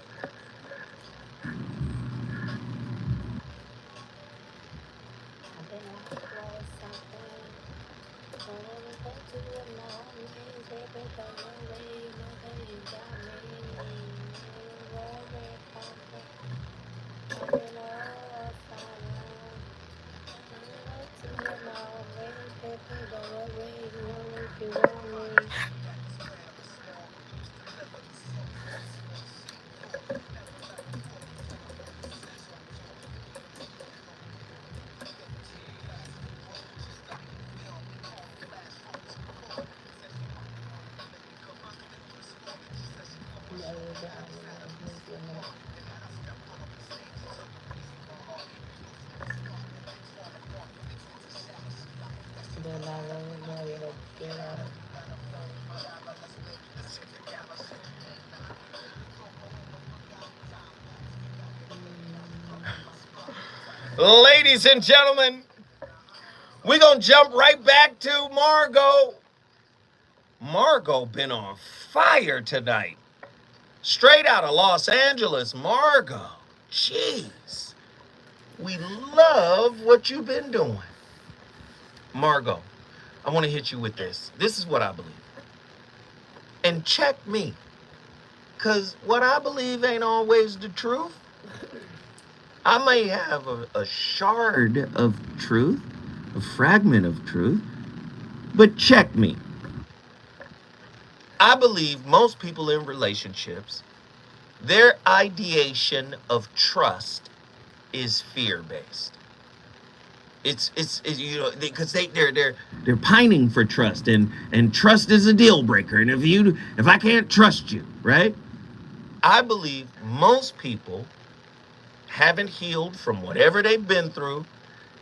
A: Ladies and gentlemen, we're going to jump right back to Margot. Margot been on fire tonight. Straight out of Los Angeles, Margot. Jeez. We love what you've been doing. Margot, I want to hit you with this. This is what I believe. And check me. Because what I believe ain't always the truth. I may have a shard of truth, a fragment of truth, but check me. I believe most people in relationships, their ideation of trust is fear-based. It's you know, because they're pining for trust, and trust is a deal breaker. And if I can't trust you, right? I believe most people haven't healed from whatever they've been through,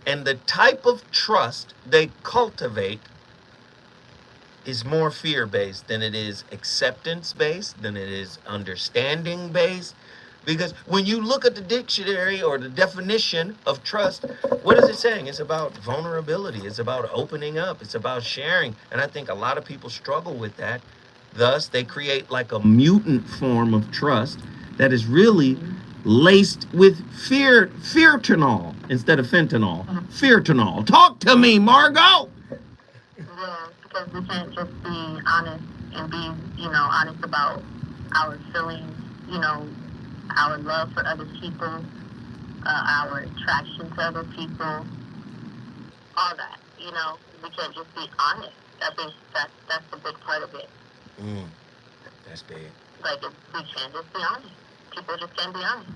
A: and the type of trust they cultivate is more fear-based than it is acceptance-based, than it is understanding-based. Because when you look at the dictionary or the definition of trust, what is it saying? It's about vulnerability. It's about opening up. It's about sharing. And I think a lot of people struggle with that. Thus, they create like a mutant form of trust that is really laced with feartanol instead of fentanyl. Feartanol. Talk to me, Margot.
G: Yeah, because we can't just be honest and be, honest about our feelings, our love for other people, our attraction to other people, all that, we can't just be honest. I think that's a big part of it.
A: That's big.
G: Like, we can't just be honest. People just can't be honest.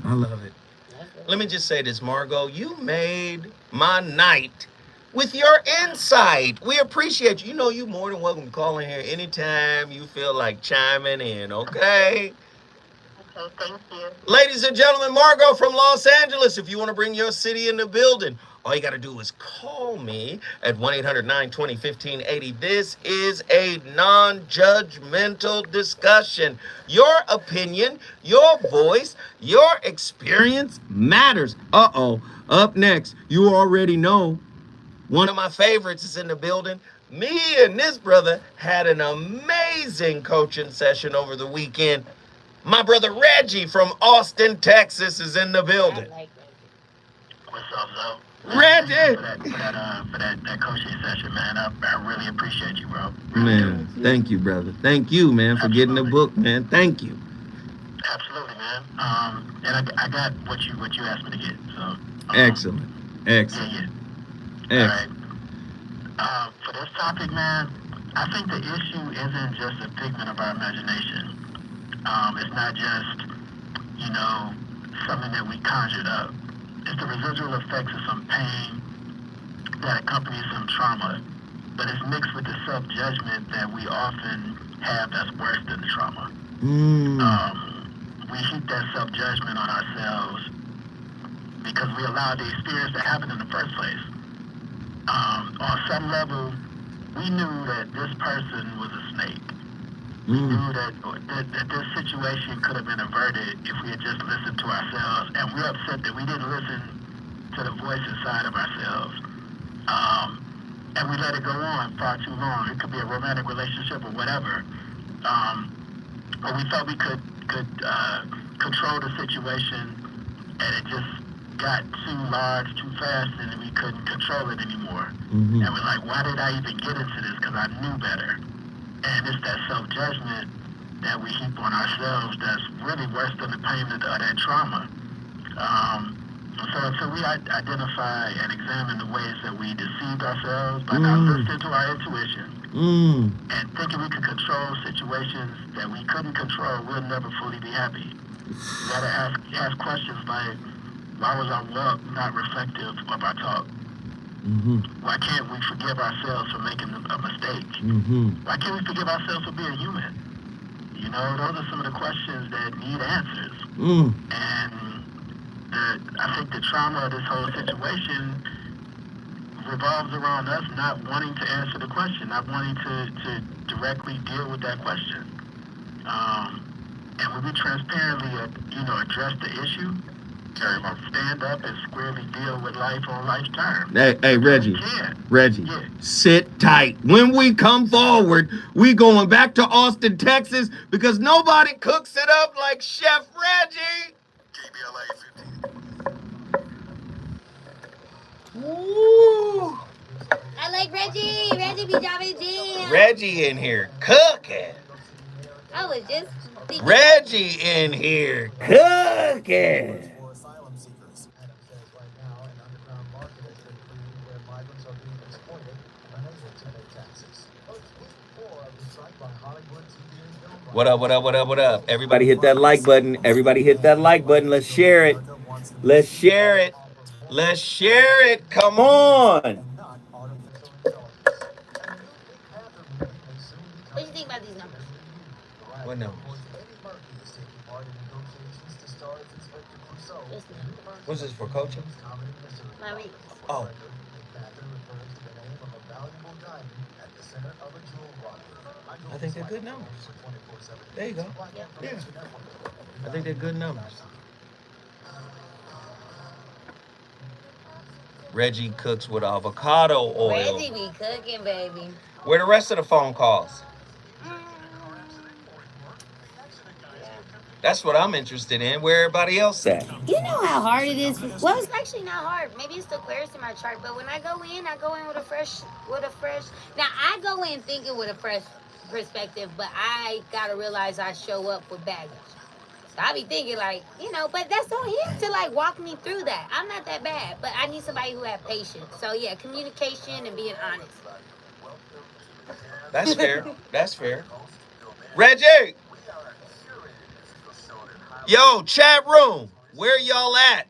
A: I love it. Let me just say this, Margot. You made my night with your insight. We appreciate you. You know, you're more than welcome to call in here anytime you feel like chiming in, okay?
G: Okay, thank you.
A: Ladies and gentlemen, Margot from Los Angeles. If you want to bring your city in the building, all you got to do is call me at 1-800-920-1580. This is a non-judgmental discussion. Your opinion, your voice, your experience matters. Up next, you already know, one of my favorites is in the building. Me and this brother had an amazing coaching session over the weekend. My brother Reggie from Austin, Texas is in the building.
E: What's up, man?
A: Reggie.
E: For that coaching session, man. I really appreciate you, bro.
A: Man, thank you, brother. Thank you, man, for getting the book, man. Thank you.
E: Absolutely, man. And I got what you asked me to get. So
A: Excellent. Excellent.
E: Yeah.
A: Excellent.
E: All right. For this topic, man, I think the issue isn't just a figment of our imagination. It's not just, something that we conjured up. It's the residual effects of some pain that accompanies some trauma, but it's mixed with the self-judgment that we often have that's worse than the trauma. We heap that self-judgment on ourselves because we allowed the experience to happen in the first place. On some level, we knew that this person was a snake. We knew that this situation could have been averted if we had just listened to ourselves, and we're upset that we didn't listen to the voice inside of ourselves. And we let it go on far too long. It could be a romantic relationship or whatever. But we thought we could control the situation, and it just got too large too fast, and we couldn't control it anymore. And we're like, why did I even get into this? Because I knew better. And it's that self-judgment that we heap on ourselves that's really worse than the pain of that trauma. So we identify and examine the ways that we deceived ourselves by not listening to our intuition and thinking we could control situations that we couldn't control. We'll never fully be happy. We gotta ask questions like, why was our walk not reflective of our talk? Why can't we forgive ourselves for making a mistake? Why can't we forgive ourselves for being human? Those are some of the questions that need answers. And I think the trauma of this whole situation revolves around us not wanting to answer the question, not wanting to directly deal with that question. And when we transparently, address the issue, stand up and squarely deal with life on life's terms.
A: Hey, Reggie. Yeah. Sit tight. When we come forward, we going back to Austin, Texas, because nobody cooks it up like Chef Reggie.
F: KBLA 15.
A: Woo.
C: I like Reggie. Reggie be dropping jam.
A: Reggie in here cooking.
C: I was just thinking.
A: Reggie in here cooking. What up, what up, what up, what up? Everybody hit that like button. Everybody hit that like button. Let's share it. Let's share it. Let's share it. Come on.
C: What do you think about these numbers?
A: What numbers? What's this for, coaching?
C: My read.
A: Oh. I think they're good numbers. There you go. Yeah. I think they're good numbers. Reggie cooks with avocado oil.
C: Reggie be cooking, baby.
A: Where the rest of the phone calls? That's what I'm interested in. Where everybody else at?
C: You know how hard it is. Well, it's actually not hard. Maybe it's the Aquarius in my chart, but when I go in with a fresh. Now I go in thinking with a fresh perspective, but I gotta realize I show up with baggage. So I be thinking but that's on him to walk me through that. I'm not that bad, but I need somebody who has patience. So yeah, communication and being honest.
A: That's fair. That's fair. Reggie! Yo, chat room, where y'all at?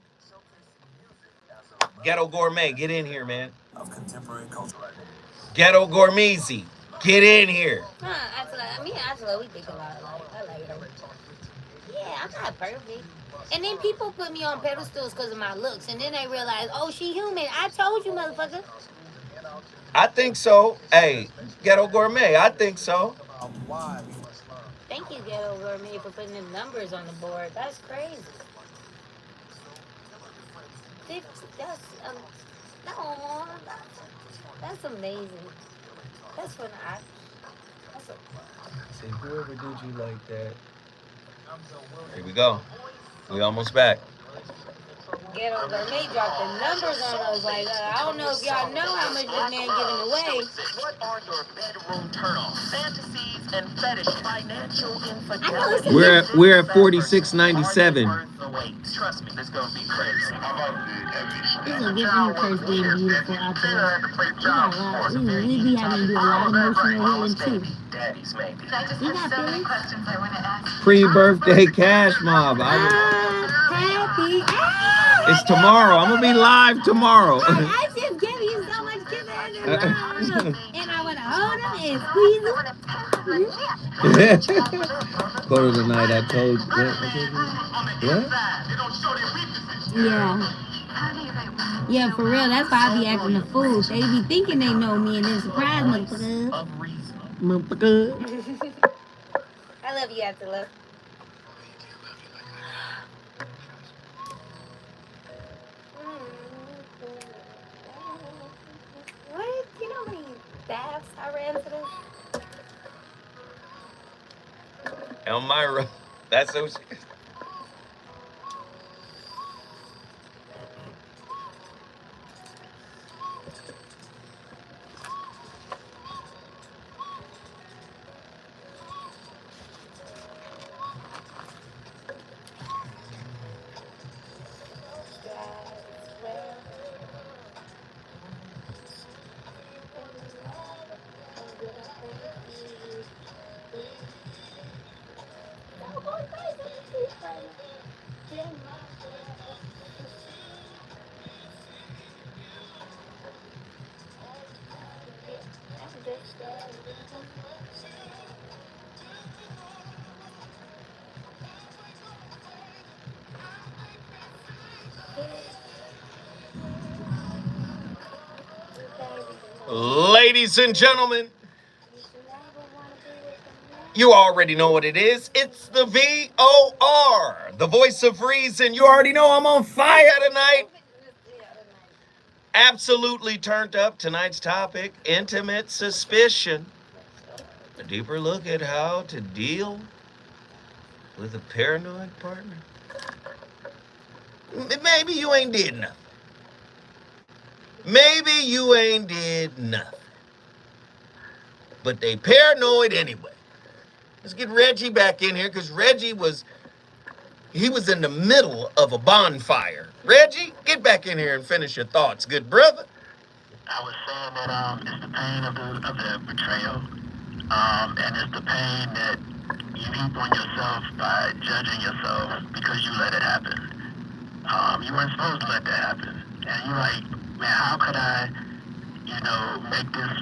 A: Ghetto Gourmet, get in here, man. Ghetto Gourmezy, get in here.
C: Angela, we think a lot alike. I like her. Yeah, I'm not perfect. And then people put me on pedestals because of my looks, and then they realize, oh, she human. I told you, motherfucker.
A: I think so. Hey, Ghetto Gourmet, I think so.
C: Thank you, Ghetto Gourmet, for putting the numbers on the board. That's crazy. That's amazing. That's when
A: See, whoever did you like that. Here we go. We almost back.
C: Ghetto Gourmet dropped the numbers on us. Like, I don't know if y'all know how much this man giving away.
D: What are your bedroom turnoffs, fantasies, and fetishes? Financial infidelity.
A: We're at 4697.
D: Trust me, this is gonna be crazy.
C: This is a different curse being beautiful out there. We be having to do a lot of emotional healing too.
D: Daddy's maybe.
C: You got feelings?
A: Pre-birthday cash mob.
C: Happy.
A: It's tomorrow. I'm gonna be live tomorrow.
C: I just give you so much kisses and I want to hold them and squeeze them.
A: Quarter of the night, I told you. What?
C: Yeah. Yeah, for real. That's why I be acting a fool. They be thinking they know me and then surprise motherfucker. I love you, Attila. What? You know how many baths I ran today?
A: Elmira, that's so. Ladies and gentlemen, you already know what it is. It's the VOR, the voice of reason. You already know I'm on fire tonight. Absolutely turned up. Tonight's topic, intimate suspicion. A deeper look at how to deal with a paranoid partner. Maybe you ain't did nothing. Maybe you ain't did nothing. But they paranoid anyway. Let's get Reggie back in here because Reggie was in the middle of a bonfire. Reggie, get back in here and finish your thoughts, good brother.
E: I was saying that it's the pain of the betrayal, and it's the pain that you heap on yourself by judging yourself because you let it happen. You weren't supposed to let that happen, and you're like, man, how could I, make this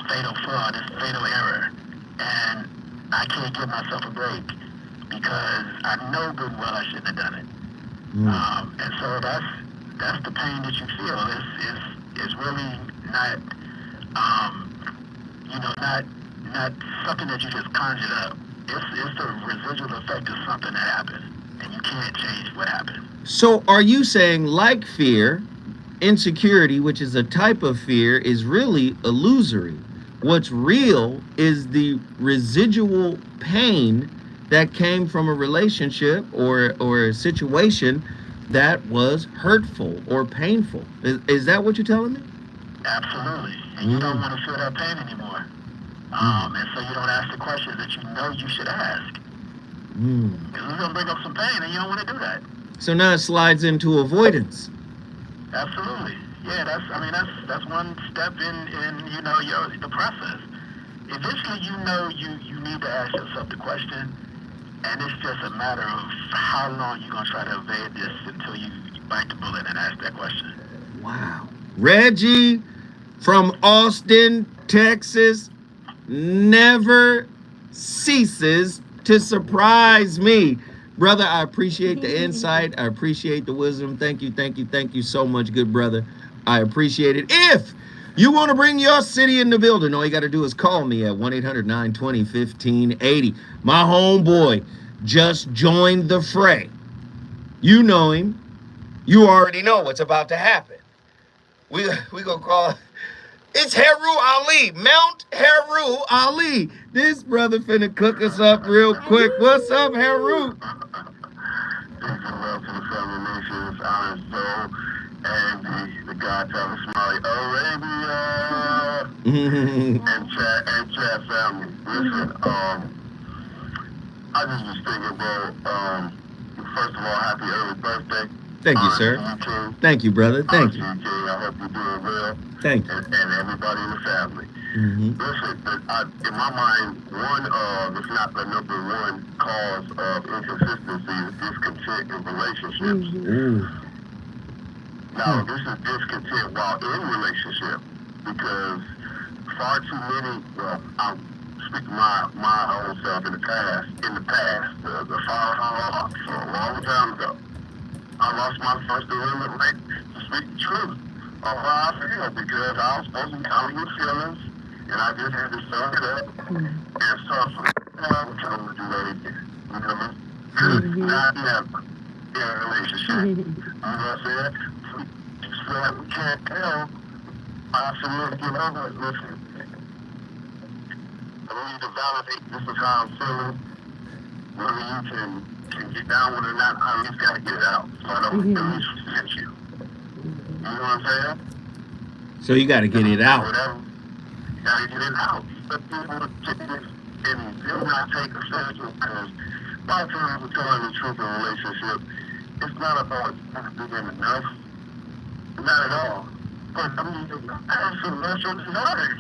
E: fatal flaw, this fatal error, and I can't give myself a break because I know good and well I shouldn't have done it. And so that's the pain that you feel. It's really not, not something that you just conjured up. It's the residual effect of something that happened, and you can't change what happened.
A: So are you saying, like fear, insecurity, which is a type of fear, is really illusory? What's real is the residual pain that came from a relationship or a situation that was hurtful or painful. Is that what you're telling me?
E: Absolutely. And you don't want to feel that pain anymore. And so you don't ask the questions that you know you should ask. Because it's going to bring up some pain and you don't want to do that.
A: So now it slides into avoidance.
E: Absolutely. Yeah, that's one step in the process. Eventually you need to ask yourself the question, and it's just a matter of how long you're gonna try to evade this until you bite the bullet and ask that question.
A: Wow. Reggie from Austin, Texas, never ceases to surprise me. Brother, I appreciate the insight. I appreciate the wisdom. Thank you so much, good brother. I appreciate it. If you want to bring your city in the building, all you got to do is call me at 1-800-920-1580. My homeboy just joined the fray. You know him. You already know what's about to happen. We gonna call. It's Heru Ali, Mount Heru Ali. This brother finna cook us up real quick. What's up, Heru?
E: Welcome to Southern Nations. Silent Soul, Andy, the guy Travis Smiley, Arabia, and Chat family. Listen, I just was thinking, bro, first of all, happy early birthday.
A: Thank you, sir.
E: King.
A: Thank you, brother. Thank you.
E: King, I hope you're doing well.
A: Thank you.
E: And everybody in the family.
A: Mm-hmm.
E: Listen, in my mind, one if not the number one cause of inconsistency is discontent in relationships.
A: Ooh.
E: Now, this is discontent while in relationship because far too many, well, I'll speak my own self in the past, the fire off a long time ago. I lost my first amendment right to speak the truth of how I feel because I was supposed to be counting your feelings and I just had to suck it up and suffer. I'm trying to do that again. You know what I mean? Not never in a relationship. You know what I'm saying? Just feel like we can't tell. I submit, get over it. Listen. I need to validate this is how I'm feeling. Whether you can get down with it or not, I just gotta get it out. So I don't at least resent you. You know what I'm saying?
A: So you got to get it out.
E: Whatever. You gotta get it out. But people take this and they'll not take offense because a lot of times we're telling the truth in a relationship. It's not about not being enough. Not at all. But I mean, I have some natural desires.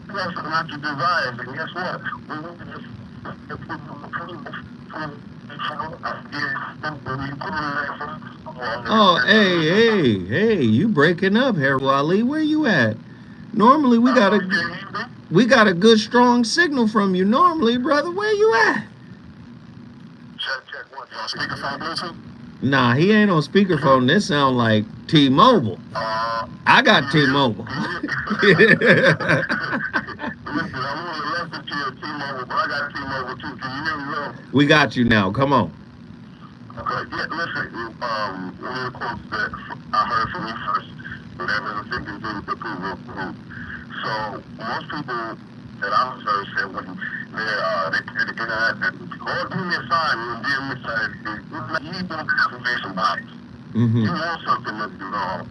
E: You have some natural desires, and guess what? We need to just
A: Oh, hey, you breaking up, Harold Ali. Where you at? Normally we got a good strong signal from you. Normally, brother, where you at?
E: Check one. You on speakerphone, Bluetooth?
A: Nah, he ain't on speakerphone. This sound like T-Mobile. I got T-Mobile.
E: Listen, I'm only left to your T-Mobile, but I got T-Mobile too. Can you hear me well?
A: We got you now. Come on.
E: Okay, yeah, listen, one of the quotes that I heard from you first, whatever the thinking is the approval group. So, most people that I observed said when they get at that, Lord, give me a sign, and give me a sign. You don't confirmation bias. You want something to be wrong.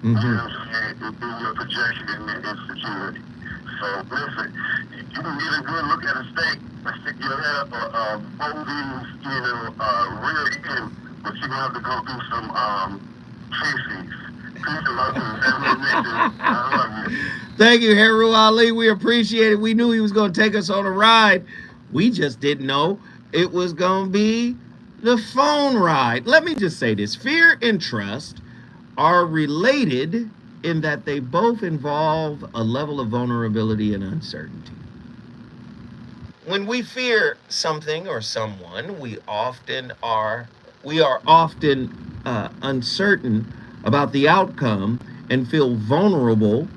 E: You know what I'm saying? It's in your projection and insecurity. So, listen, you can get a good look at a steak, stick your head up folding, rear end, but you're going to have to go through some feces. Peace and love to the family. I love you.
A: Thank you, Harold Ali. We appreciate it. We knew he was going to take us on a ride. We just didn't know it was going to be the phone ride. Let me just say this. Fear and trust are related in that they both involve a level of vulnerability and uncertainty. When we fear something or someone, we are often uncertain about the outcome and feel vulnerable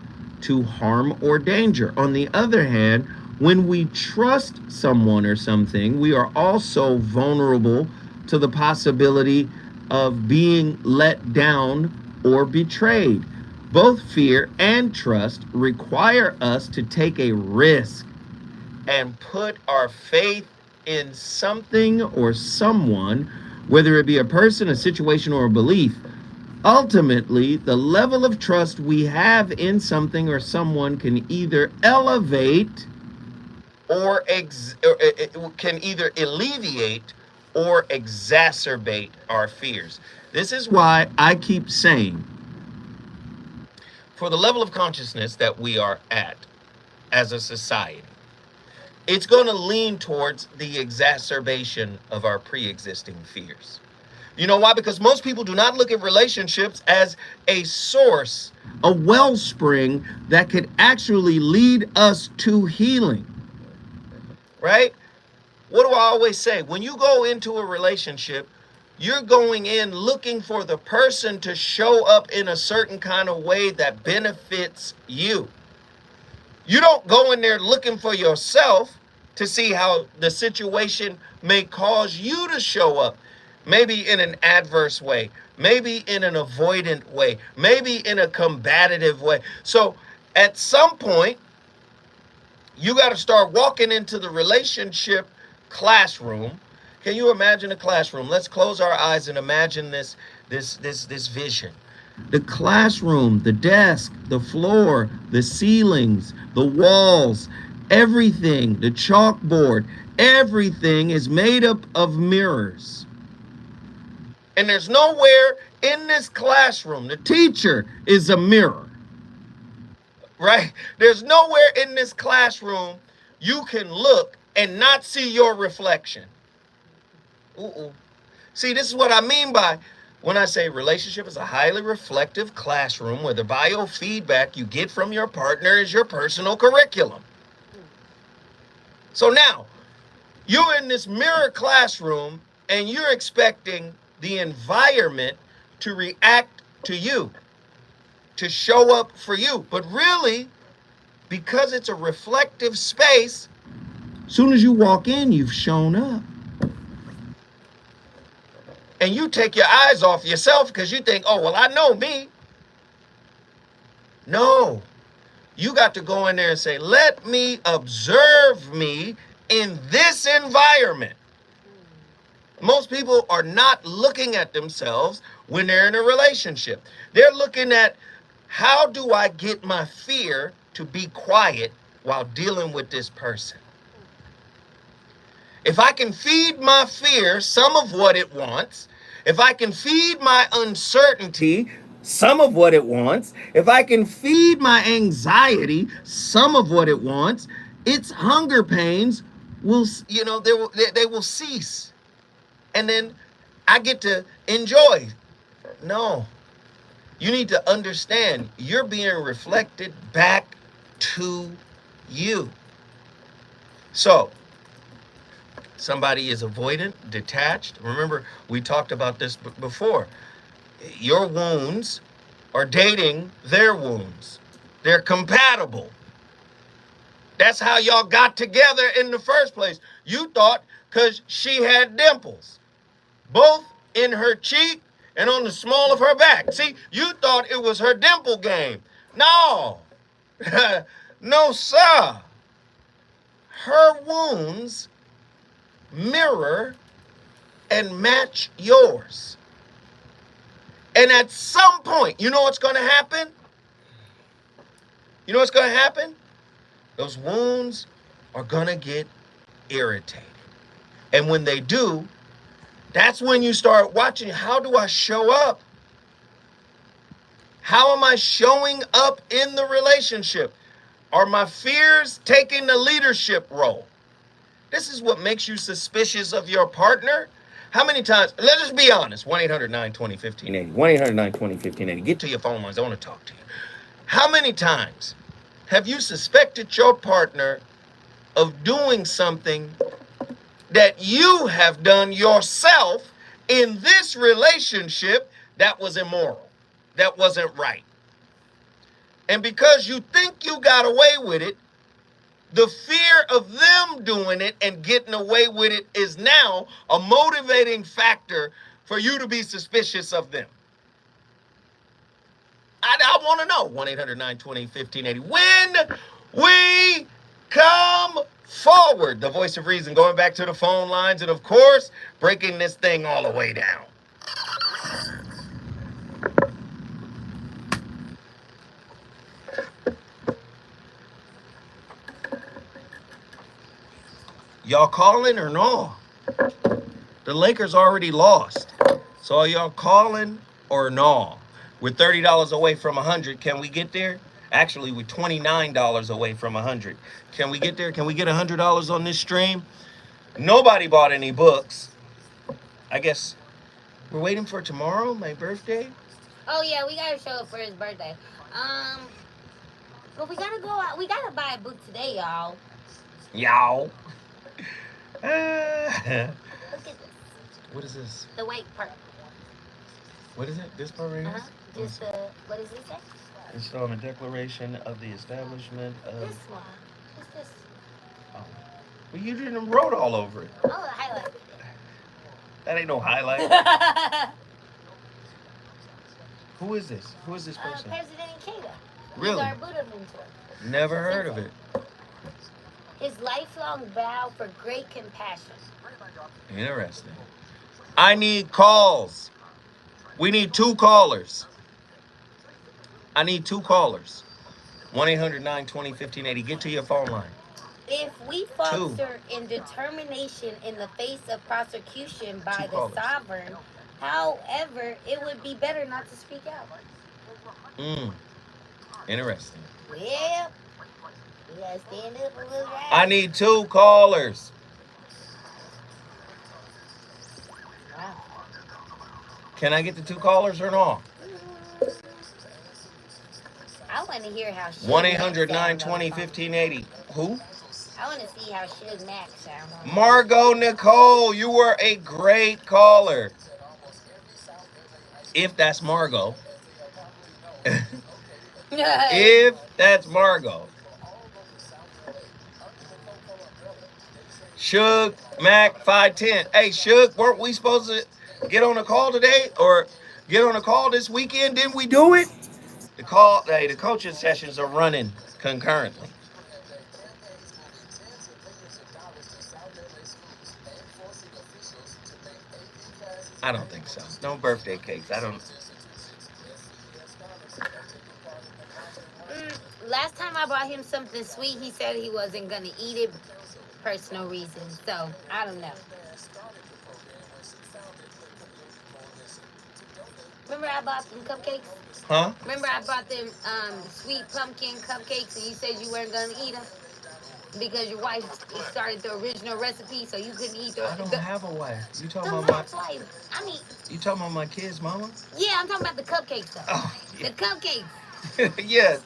A: to harm or danger. On the other hand, when we trust someone or something, we are also vulnerable to the possibility of being let down or betrayed. Both fear and trust require us to take a risk and put our faith in something or someone, whether it be a person, a situation, or a belief. Ultimately, the level of trust we have in something or someone can either elevate or can either alleviate or exacerbate our fears. This is why I keep saying, for the level of consciousness that we are at as a society, it's going to lean towards the exacerbation of our pre-existing fears. You know why? Because most people do not look at relationships as a source, a wellspring that could actually lead us to healing. Right? What do I always say? When you go into a relationship, you're going in looking for the person to show up in a certain kind of way that benefits you. You don't go in there looking for yourself to see how the situation may cause you to show up. Maybe in an adverse way, maybe in an avoidant way, maybe in a combative way. So at some point, you got to start walking into the relationship classroom. Can you imagine a classroom? Let's close our eyes and imagine this this vision. The classroom, the desk, the floor, the ceilings, the walls, everything, the chalkboard, everything is made up of mirrors. And there's nowhere in this classroom, the teacher is a mirror, right? There's nowhere in this classroom you can look and not see your reflection. See, this is what I mean by when I say relationship is a highly reflective classroom where the biofeedback you get from your partner is your personal curriculum. So now, you're in this mirror classroom and you're expecting the environment to react to you, to show up for you. But really, because it's a reflective space, as soon as you walk in, you've shown up. And you take your eyes off yourself because you think, oh, well, I know me. No, you got to go in there and say, let me observe me in this environment. Most people are not looking at themselves when they're in a relationship. They're looking at, how do I get my fear to be quiet while dealing with this person? If I can feed my fear some of what it wants, if I can feed my uncertainty some of what it wants, if I can feed my anxiety some of what it wants, its hunger pains will, they will cease. And then I get to enjoy. No, you need to understand you're being reflected back to you. So, somebody is avoidant, detached. Remember, we talked about this before. Your wounds are dating their wounds. They're compatible. That's how y'all got together in the first place. You thought because she had dimples, both in her cheek and on the small of her back. See, you thought it was her dimple game. No, no, sir. Her wounds mirror and match yours. And at some point, you know what's going to happen? You know what's going to happen? Those wounds are going to get irritated. And when they do, that's when you start watching, how do I show up? How am I showing up in the relationship? Are my fears taking the leadership role? This is what makes you suspicious of your partner. How many times, let's just be honest, 1-800-920-1580, 1-800-920-1580, get to your phone lines, I want to talk to you. How many times have you suspected your partner of doing something that you have done yourself in this relationship that was immoral, that wasn't right? And because you think you got away with it, the fear of them doing it and getting away with it is now a motivating factor for you to be suspicious of them. I want to know. 1-800-920-1580. When we come forward, the voice of reason, going back to the phone lines, and of course, breaking this thing all the way down. Y'all calling or no? The Lakers already lost. So are y'all calling or no? We're $30 away from 100. Can we get there? Actually, we're $29 away from 100. Can we get there? Can we get $100 on this stream? Nobody bought any books. I guess we're waiting for tomorrow, my birthday.
C: Oh yeah, we gotta show up for his birthday. But we gotta go out. We gotta buy a book today, y'all.
A: Y'all.
C: Look at this.
A: What is this?
C: The white part.
A: What is it? This part right here?
C: Just what does it say?
A: It's showing a declaration of the establishment of.
C: This one. What's this?
A: Oh. Well, you didn't wrote all over it.
C: Oh, the highlight.
A: That ain't no highlight. Who is this? Who is this person?
C: President Keita.
A: Really?
C: He's our Buddha mentor.
A: Never heard of it.
C: His lifelong vow for great compassion.
A: Interesting. I need calls. We need 2 callers. I need 2 callers. 1-800-920-1580. Get to your phone line.
C: If we foster in determination in the face of prosecution by the sovereign, however, it would be better not to speak out.
A: Interesting.
C: Well, we gotta stand up for what's right.
A: I need 2 callers.
C: Wow.
A: Can I get the 2 callers or not?
C: I want to hear how Suge
A: 1-800-920-1580. Who?
C: I want to see how Suge Mac sounds.
A: Margot Nicole, you were a great caller. If that's Margot. If that's Margot. Suge Mac 510. Hey, Suge, weren't we supposed to get on a call today or get on a call this weekend? Didn't we do it? The coaching sessions are running concurrently. I don't think so. No birthday cakes. I don't.
C: Last time I bought him something sweet, he said he wasn't gonna eat it, personal reasons. So I don't know. Remember I bought them cupcakes?
A: Huh?
C: Remember I bought them sweet pumpkin cupcakes and you said you weren't gonna eat them because your wife started the original recipe, so you couldn't eat the.
A: I don't have a wife. You talking
C: the
A: about my?
C: wife. I mean.
A: You talking about my kids, mama?
C: Yeah, I'm talking about the cupcakes though.
A: Oh, yeah.
C: The cupcakes.
A: Yes.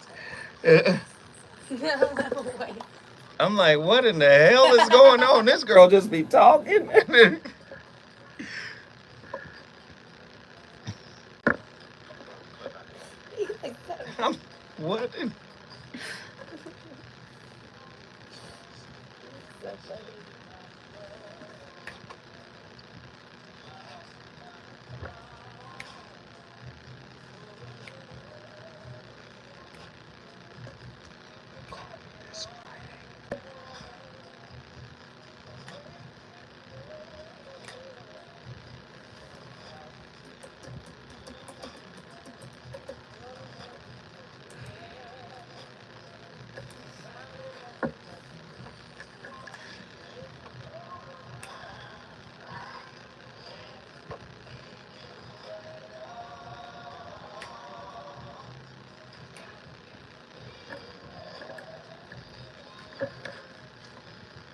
A: I'm like, what in the hell is going on? This girl just be talking. What?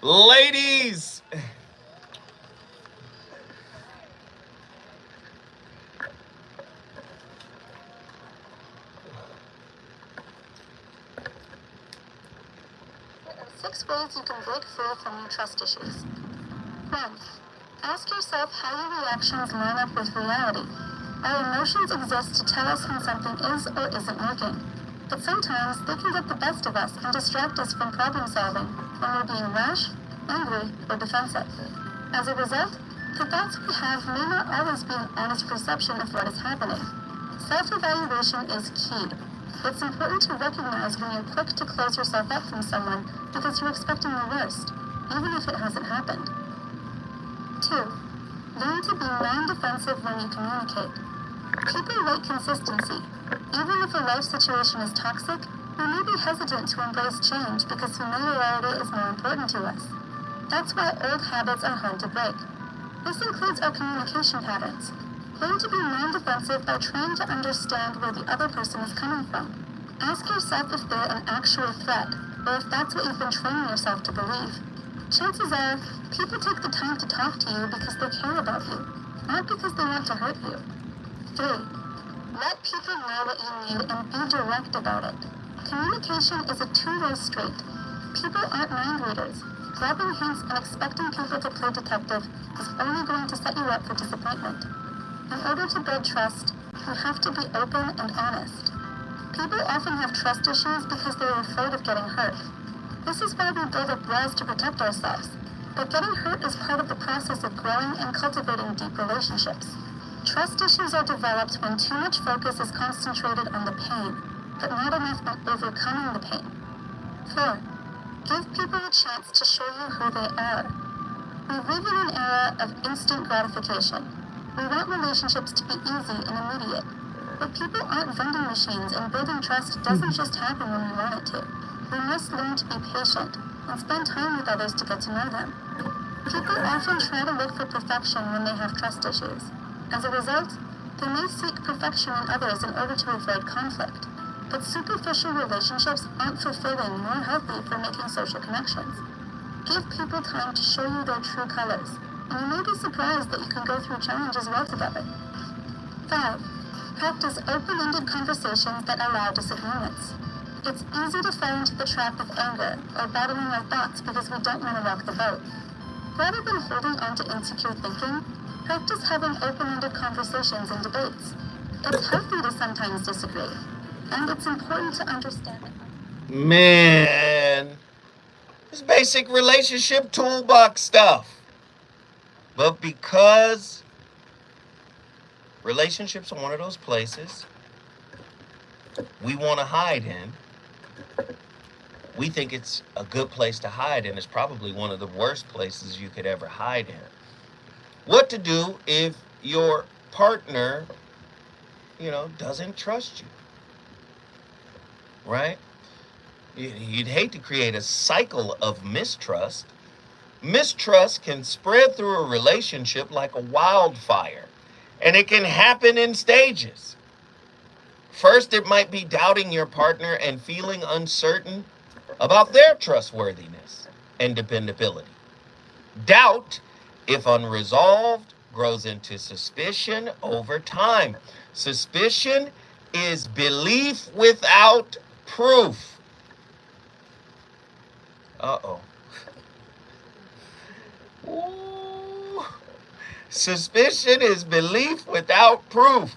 A: Ladies.
H: Six ways you can break free from your trust issues. 1. Ask yourself how your reactions line up with reality. Our emotions exist to tell us when something is or isn't working. But sometimes they can get the best of us and distract us from problem solving when we're being rash, angry, or defensive. As a result, the thoughts we have may not always be an honest perception of what is happening. Self-evaluation is key. It's important to recognize when you're quick to close yourself up from someone because you're expecting the worst, even if it hasn't happened. 2. Learn to be non-defensive when you communicate. People like consistency. Even if a life situation is toxic, we may be hesitant to embrace change because familiarity is more important to us. That's why old habits are hard to break. This includes our communication patterns. Learn to be non-defensive by trying to understand where the other person is coming from. Ask yourself if they're an actual threat, or if that's what you've been training yourself to believe. Chances are, people take the time to talk to you because they care about you, not because they want to hurt you. 3. Let people know what you need and be direct about it. Communication is a two-way street. People aren't mind readers. Grabbing hints and expecting people to play detective is only going to set you up for disappointment. In order to build trust, you have to be open and honest. People often have trust issues because they're afraid of getting hurt. This is why we build up walls to protect ourselves. But getting hurt is part of the process of growing and cultivating deep relationships. Trust issues are developed when too much focus is concentrated on the pain, but not enough on overcoming the pain. 4. Give people a chance to show you who they are. We live in an era of instant gratification. We want relationships to be easy and immediate. But people aren't vending machines, and building trust doesn't just happen when we want it to. We must learn to be patient and spend time with others to get to know them. People often try to look for perfection when they have trust issues. As a result, they may seek perfection in others in order to avoid conflict. But superficial relationships aren't fulfilling nor healthy for making social connections. Give people time to show you their true colors, and you may be surprised that you can go through challenges well together. 5. Practice open-ended conversations that allow disagreements. It's easy to fall into the trap of anger or battling our thoughts because we don't want to rock the boat. Rather than holding on to insecure thinking, practice having open-ended conversations and debates. It's healthy to sometimes disagree, and it's important to understand it.
A: Man, it's basic relationship toolbox stuff. But because relationships are one of those places we want to hide in, we think it's a good place to hide in. It's probably one of the worst places you could ever hide in. What to do if your partner, doesn't trust you, right? You'd hate to create a cycle of mistrust. Mistrust can spread through a relationship like a wildfire, and it can happen in stages. First, it might be doubting your partner and feeling uncertain about their trustworthiness and dependability. Doubt, if unresolved, grows into suspicion over time. Suspicion is belief without proof. Uh-oh. Ooh. Suspicion is belief without proof.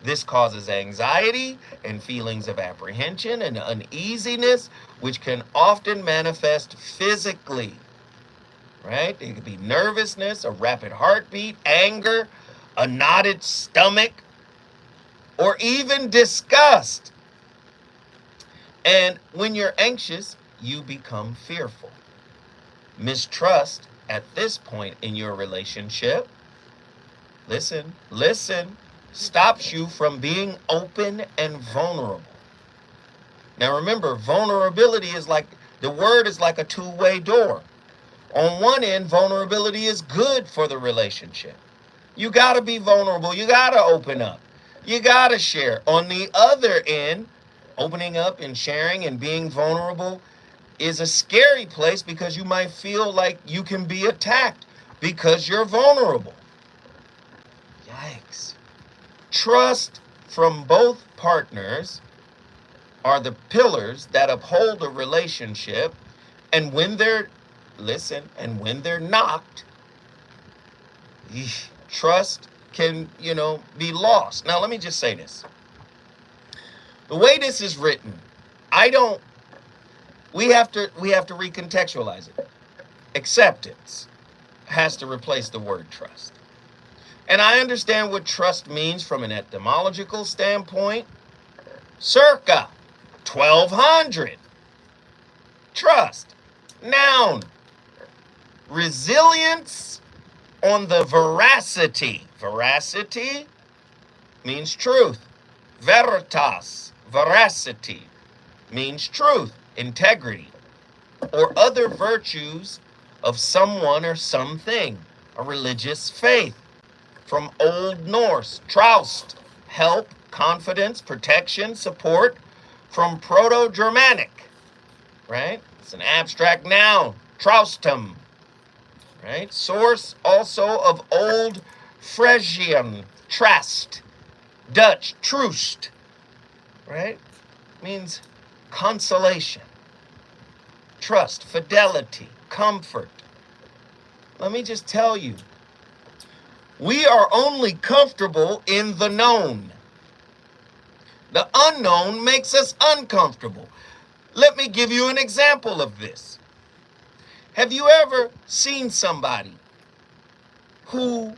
A: This causes anxiety and feelings of apprehension and uneasiness, which can often manifest physically, right? It could be nervousness, a rapid heartbeat, anger, a knotted stomach, or even disgust. And when you're anxious, you become fearful. Mistrust at this point in your relationship, listen, stops you from being open and vulnerable. Now remember, vulnerability is like, the word is like a two-way door. On one end, vulnerability is good for the relationship. You got to be vulnerable. You got to open up. You got to share. On the other end, opening up and sharing and being vulnerable is a scary place because you might feel like you can be attacked because you're vulnerable. Yikes. Trust from both partners are the pillars that uphold a relationship, and when they're knocked, trust can, be lost. Now, let me just say this. The way this is written, we have to recontextualize it. Acceptance has to replace the word trust. And I understand what trust means from an etymological standpoint. Circa 1200. Trust. Noun. Resilience on the veracity. Veracity means truth. Veritas, veracity, means truth, integrity, or other virtues of someone or something. A religious faith. From Old Norse, traust, help, confidence, protection, support. From Proto-Germanic, right? It's an abstract noun, traustum, right? Source also of Old Frisian, trast, Dutch, troost, right? Means consolation, trust, fidelity, comfort. Let me just tell you, we are only comfortable in the known. The unknown makes us uncomfortable. Let me give you an example of this. Have you ever seen somebody who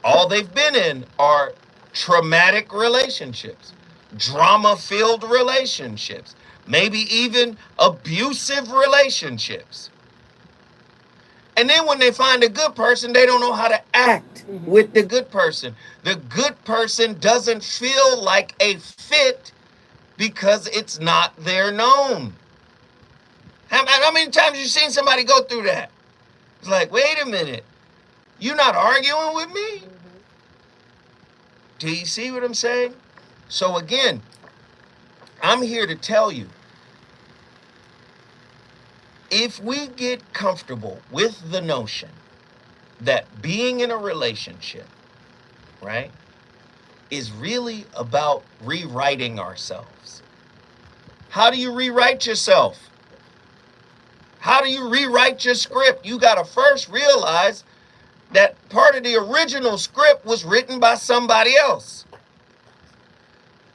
A: all they've been in are traumatic relationships, drama-filled relationships, maybe even abusive relationships? And then when they find a good person, they don't know how to act with the good person. The good person doesn't feel like a fit because it's not their known. How many times you seen somebody go through that? It's like, wait a minute. You're not arguing with me? Do you see what I'm saying? So again, I'm here to tell you, if we get comfortable with the notion that being in a relationship, right, is really about rewriting ourselves. How do you rewrite yourself? How do you rewrite your script? You got to first realize that part of the original script was written by somebody else.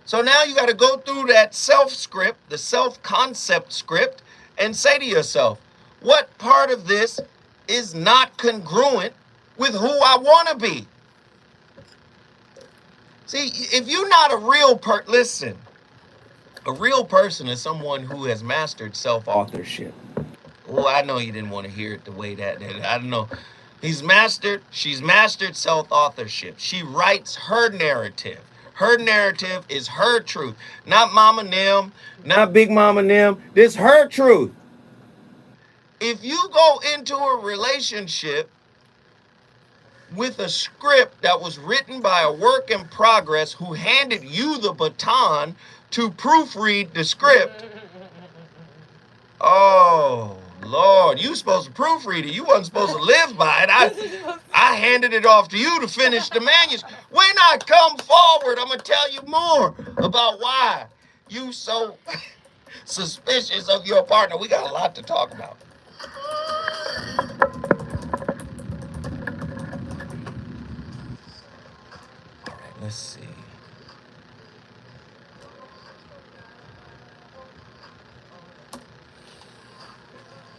A: So now you got to go through that self-script, the self-concept script, and say to yourself, what part of this is not congruent with who I want to be? See, if you're not a real listen, a real person is someone who has mastered self-authorship. Well, I know you didn't want to hear it the way that I don't know. She's mastered self-authorship. She writes her narrative. Her narrative is her truth. Not Mama Nim, not Big Mama Nim. This is her truth. If you go into a relationship with a script that was written by a work in progress who handed you the baton to proofread the script, oh, Lord, you supposed to proofread it. You wasn't supposed to live by it. I handed it off to you to finish the manuscript. When I come forward, I'm going to tell you more about why you so suspicious of your partner. We got a lot to talk about. All right, let's see.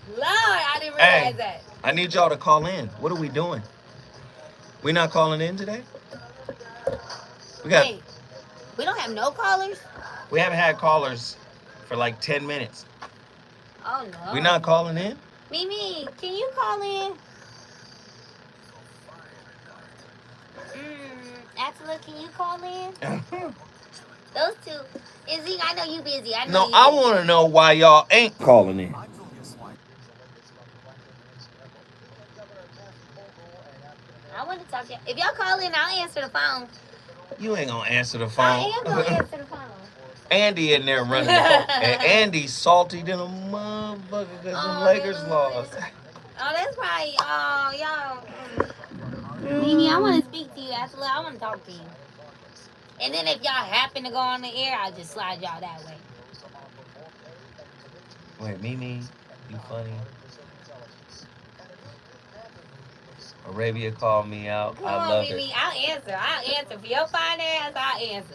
C: Lord, I didn't realize that.
A: I need y'all to call in. What are we doing? We not calling in today?
C: Wait, we don't have no callers?
A: We haven't had callers for like 10 minutes.
C: Oh, no.
A: We not calling in?
C: Mimi, can you call in? Attila, can you call in? Those two. Izzy, I know you busy.
A: No, I want to know why y'all ain't calling in.
C: I want to talk to you. If y'all call in, I'll answer the phone.
A: You ain't gonna answer the phone.
C: I am going to answer the phone.
A: Andy in there running the phone. And Andy's salty than a motherfucker because the Lakers lost.
C: Oh, that's right. Oh, y'all. Mimi, I want to speak to you, Attila. I want to talk to you. And then if y'all happen to go on the air, I'll just slide y'all that way.
A: Wait, Mimi, you funny. Arabia called me out.
C: Come
A: I
C: on,
A: love
C: Mimi.
A: it.
C: I'll answer. For your fine ass, I'll answer.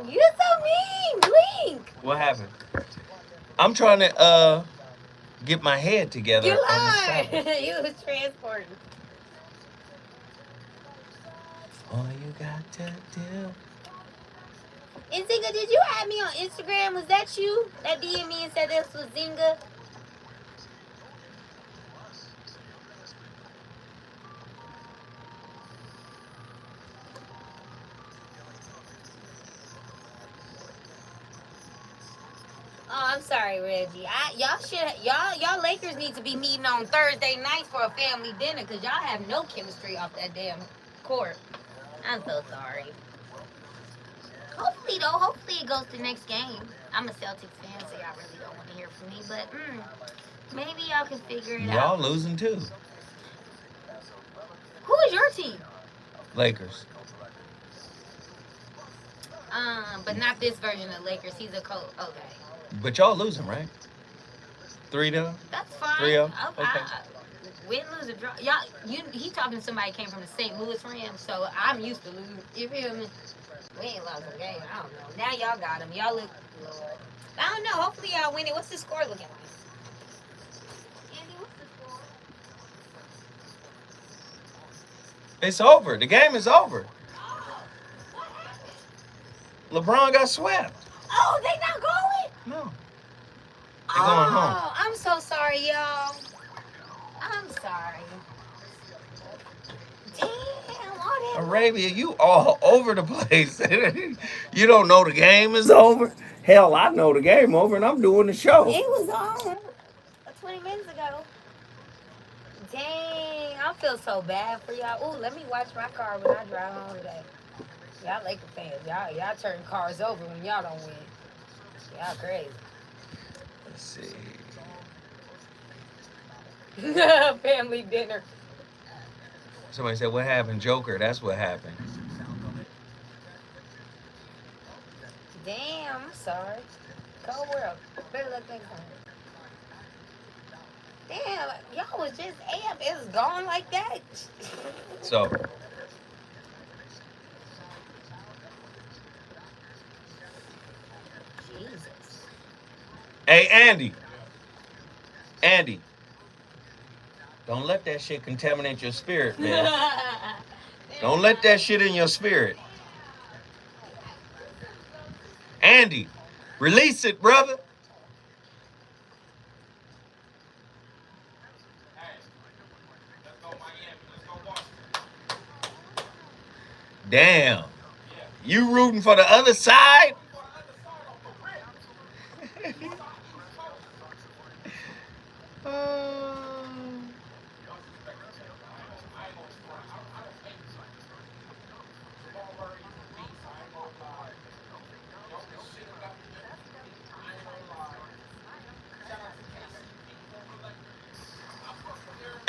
C: You're so mean, Blink.
A: What happened? I'm trying to get my head together.
C: You
A: on this
C: lied.
A: topic.
C: You was transporting.
A: All you got to do.
C: And Zinga, did you add me on Instagram? Was that you that DM me and said this was Zinga? Oh, I'm sorry, Reggie. Y'all Lakers need to be meeting on Thursday nights for a family dinner because y'all have no chemistry off that damn court. I'm so sorry. Hopefully it goes to next game. I'm a Celtics fan, so y'all really don't want to hear from me, but maybe y'all can figure it out.
A: Y'all losing too.
C: Who is your team?
A: Lakers.
C: But not this version of Lakers. He's a coach. Okay.
A: But y'all losing, right? 3-0?
C: That's fine.
A: 3-0? Okay.
C: Win, lose, or draw. Y'all, he talking to somebody who came from the St. Louis Rams, so I'm used to losing. You feel me? We ain't lost a game. I don't know. Now y'all got him. Y'all look. I don't know. Hopefully y'all win it. What's the score looking like? Andy, what's the score?
A: It's over. The game is over. LeBron got swept.
C: Oh, they not going?
A: No. They're going home.
C: Oh, I'm so sorry, y'all. I'm sorry. Damn, all that.
A: Arabia, you all over the place. You don't know the game is over? Hell, I know the game over and I'm doing the show.
C: It was on 20 minutes ago. Dang, I feel so bad for y'all. Ooh, let me watch my car when I drive home today. Y'all Laker fans, y'all turn cars over when y'all don't win. Y'all crazy.
A: Let's see.
C: Family dinner.
A: Somebody said, what happened? Joker, that's what happened.
C: Damn, I'm sorry. Cold world. Better luck next time. Damn, y'all was just amped. It's gone like that.
A: So,
C: Jesus.
A: hey, Andy. Andy. Don't let that shit contaminate your spirit, man. Don't let that shit in your spirit. Andy, release it, brother. Damn. You rooting for the other side?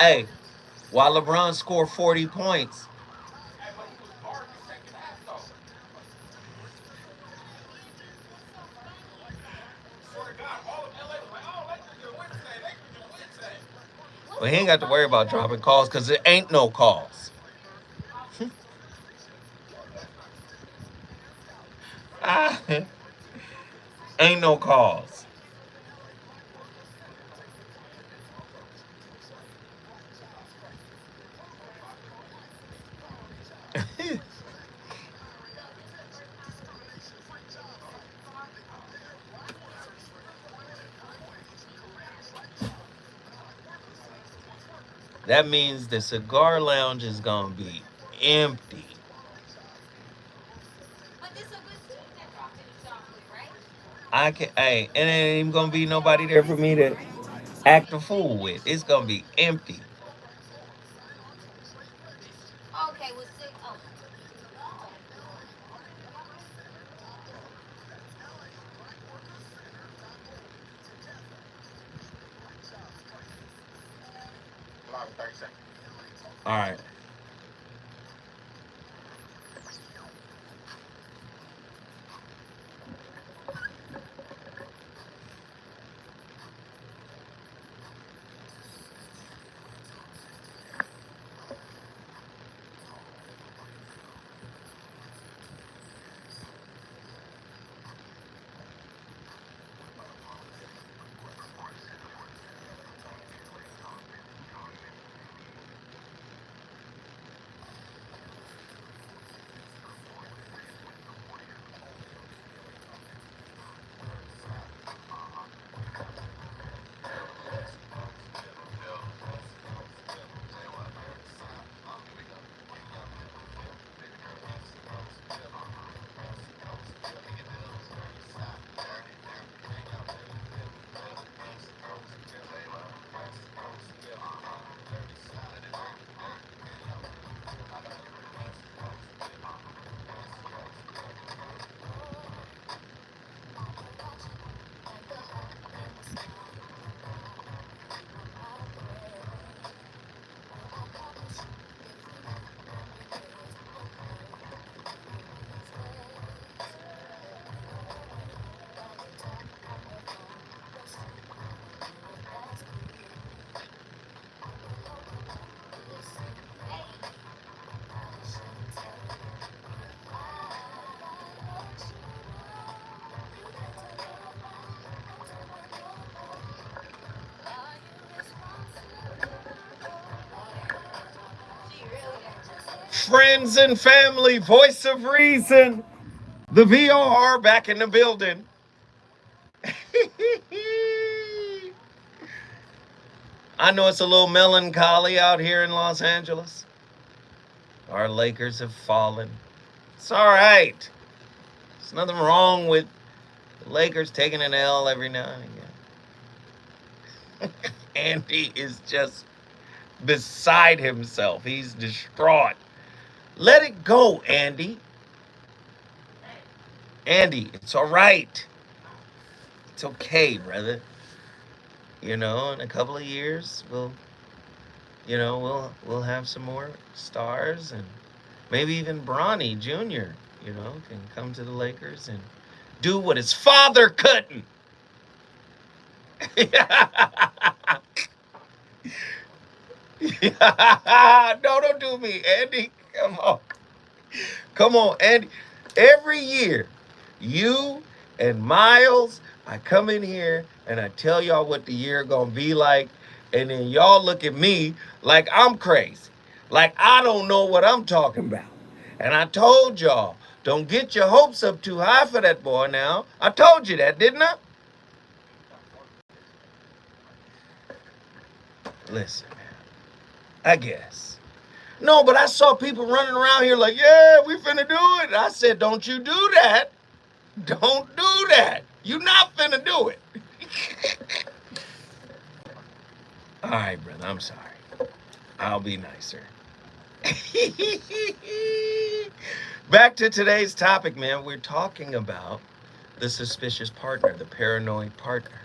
A: Hey, while LeBron scored 40 points, well, he ain't got to worry about dropping calls because there ain't no calls. Ain't no calls. That means the cigar lounge is gonna be empty.
C: But this is a good team that y'all finished off with, right?
A: I can, hey, and there ain't even gonna be nobody there for me to act a fool with. It's gonna be empty.
C: Okay, well, six. Oh.
A: All right. Friends and family, voice of reason. The VOR back in the building. I know it's a little melancholy out here in Los Angeles. Our Lakers have fallen. It's all right. There's nothing wrong with the Lakers taking an L every now and again. Andy is just beside himself. He's distraught. Let it go, Andy. Andy, it's all right. It's okay, brother. In a couple of years, we'll have some more stars, and maybe even Bronny Jr., can come to the Lakers and do what his father couldn't. No, don't do me, Andy. Come on, Andy. Every year, you and Miles, I come in here and I tell y'all what the year gonna be like, and then y'all look at me like I'm crazy, like I don't know what I'm talking about. And I told y'all, don't get your hopes up too high for that boy now. I told you that, didn't I? Listen, man, I guess. No, but I saw people running around here like, yeah, we finna do it. I said, don't you do that. Don't do that. You not finna do it. All right, brother, I'm sorry. I'll be nicer. Back to today's topic, man. We're talking about the suspicious partner, the paranoid partner,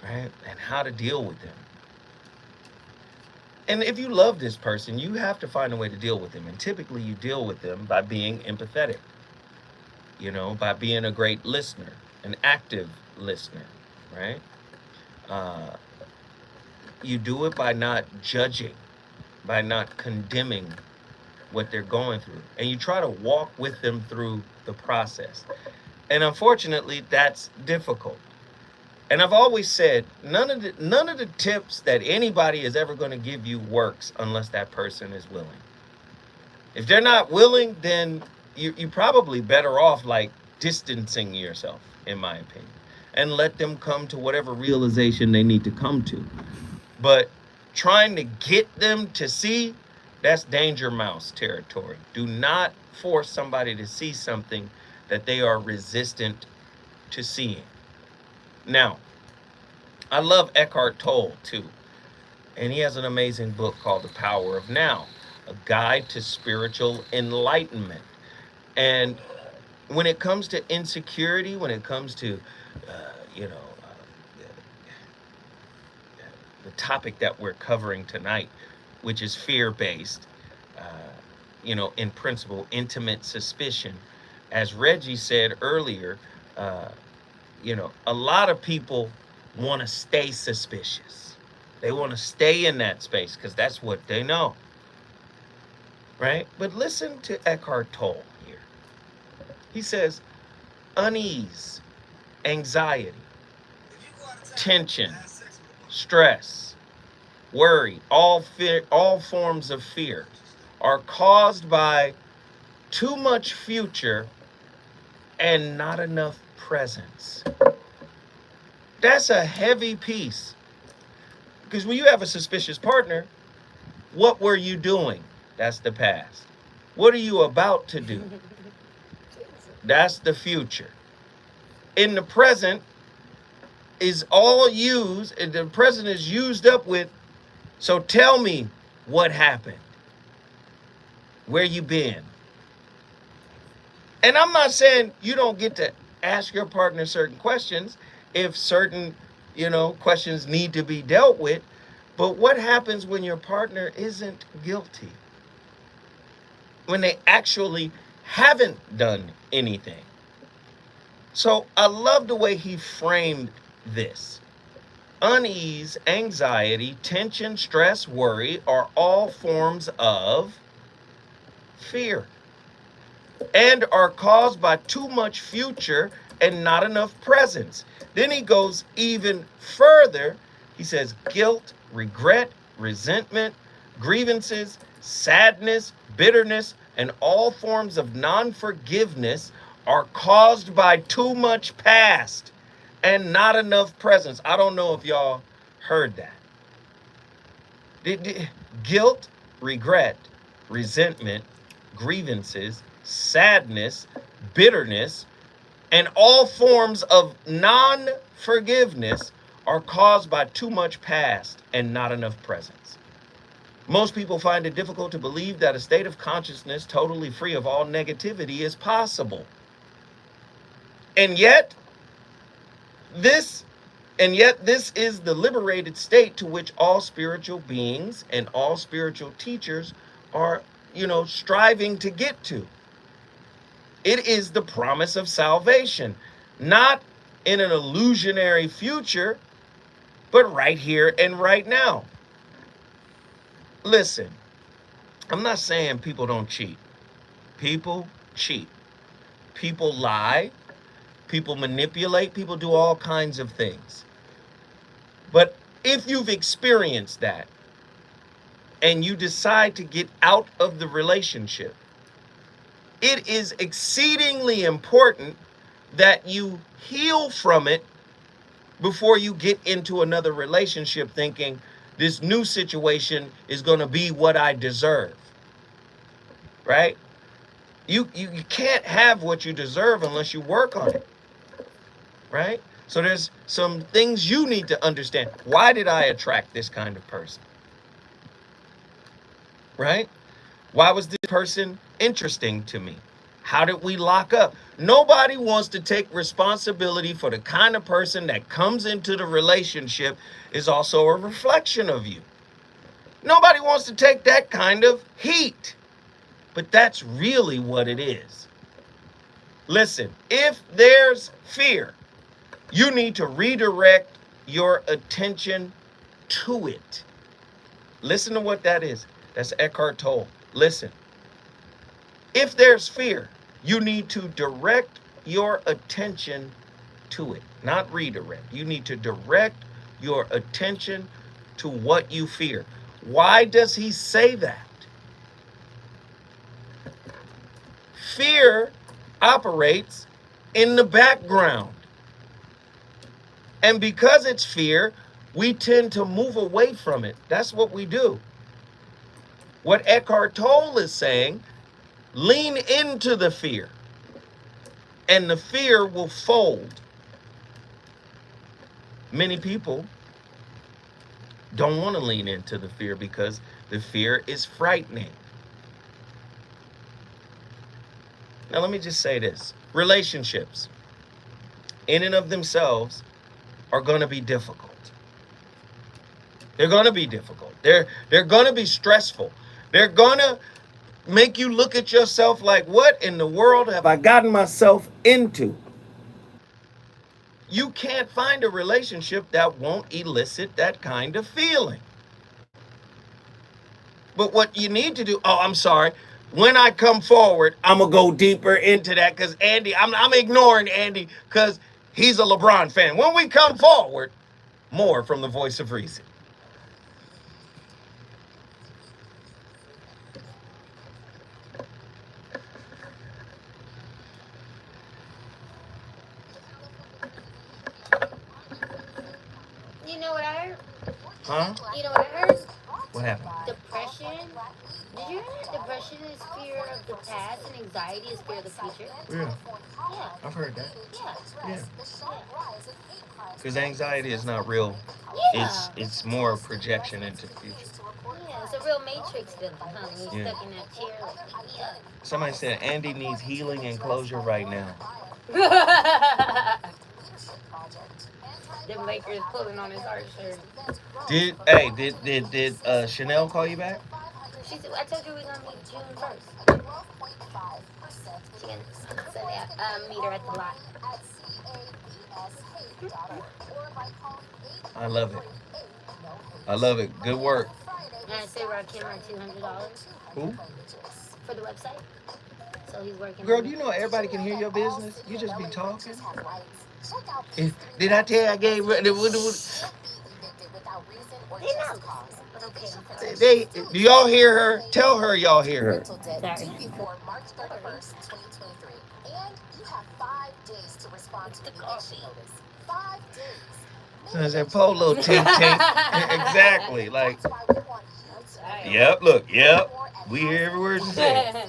A: right? And how to deal with them. And if you love this person, you have to find a way to deal with them. And typically you deal with them by being empathetic, by being a great listener, an active listener, right? You do it by not judging, by not condemning what they're going through. And you try to walk with them through the process. And unfortunately, that's difficult. And I've always said, none of the tips that anybody is ever going to give you works unless that person is willing. If they're not willing, then you're probably better off like distancing yourself, in my opinion, and let them come to whatever realization they need to come to. But trying to get them to see, that's danger mouse territory. Do not force somebody to see something that they are resistant to seeing. Now, I love Eckhart Tolle too, and he has an amazing book called The Power of Now, a guide to spiritual enlightenment. And when it comes to insecurity, when it comes to, the topic that we're covering tonight, which is fear-based, in principle, intimate suspicion, as Reggie said earlier, a lot of people want to stay suspicious. They want to stay in that space because that's what they know, right? But listen to Eckhart Tolle here. He says, unease, anxiety, tension, stress, worry, all forms of fear are caused by too much future and not enough presence. That's a heavy piece. Because when you have a suspicious partner, what were you doing? That's the past. What are you about to do? That's the future. In the present is all used, and the present is used up with, so tell me what happened. Where you been? And I'm not saying you don't get to ask your partner certain questions if certain, questions need to be dealt with. But what happens when your partner isn't guilty? When they actually haven't done anything? So I love the way he framed this. Unease, anxiety, tension, stress, worry are all forms of fear and are caused by too much future and not enough presence. Then he goes even further. He says guilt, regret, resentment, grievances, sadness, bitterness, and all forms of non-forgiveness are caused by too much past and not enough presence. I don't know if y'all heard that. Guilt, regret, resentment, grievances, sadness, bitterness, and all forms of non-forgiveness are caused by too much past and not enough presence. Most people find it difficult to believe that a state of consciousness totally free of all negativity is possible. And yet this is the liberated state to which all spiritual beings and all spiritual teachers are, striving to get to. It is the promise of salvation, not in an illusionary future, but right here and right now. Listen, I'm not saying people don't cheat. People cheat. People lie. People manipulate. People do all kinds of things. But if you've experienced that and you decide to get out of the relationship, it is exceedingly important that you heal from it before you get into another relationship thinking this new situation is going to be what I deserve. Right? You can't have what you deserve unless you work on it. Right? So there's some things you need to understand. Why did I attract this kind of person? Right? Why was this person interesting to me? How did we lock up? Nobody wants to take responsibility for the kind of person that comes into the relationship is also a reflection of you. Nobody wants to take that kind of heat. But that's really what it is. Listen, if there's fear, you need to redirect your attention to it. Listen to what that is. That's Eckhart Tolle. Listen. If there's fear, you need to direct your attention to it, not redirect. You need to direct your attention to what you fear. Why does he say that? Fear operates in the background. And because it's fear, we tend to move away from it. That's what we do. What Eckhart Tolle is saying, lean into the fear, and the fear will fold. Many people don't want to lean into the fear because the fear is frightening. Now, let me just say this. Relationships, in and of themselves, are going to be difficult. They're going to be difficult. They're going to be stressful. They're going to make you look at yourself like, what in the world have I gotten myself into? You can't find a relationship that won't elicit that kind of feeling. But what you need to do, when I come forward, I'm going to go deeper into that because Andy, I'm ignoring Andy because he's a LeBron fan. When we come forward, more from the voice of reason.
C: You know what I heard?
A: Huh?
C: You know what I heard?
A: What happened?
C: Depression. Did you hear that depression is fear of the past and anxiety is fear of the future?
A: Yeah,
C: Yeah.
A: I've heard that.
C: Yeah.
A: Yeah. Because anxiety is not real.
C: Yeah.
A: It's more projection into the future.
C: Yeah, it's a real matrix feeling, huh? When you're
A: Yeah.
C: stuck in that chair, like, yeah.
A: Somebody said Andy needs healing and closure right now.
C: The Lakers pulling on his heartstrings.
A: Did Chanel call you back?
C: She said, I told you we're gonna meet June 1st. She gonna Sunday, meet her at the lot.
A: I love it. I love it. Good work.
C: And I say Rakim on $200
A: Who?
C: for the website. So he's working.
A: Girl,
C: on
A: do
C: it.
A: you know everybody can hear your business? You just be talking. Did I tell you I gave
C: They know. But okay.
A: do y'all hear her? Tell her y'all hear her.
C: Sorry.
I: Before March 31st, 2023. And you have
H: have 5 days to respond to the eviction notice. 5 days.
A: So I said, "Po little tink tink." Exactly. Like,
H: That's why we want you to
A: yep, look, yep. We hear every word she said.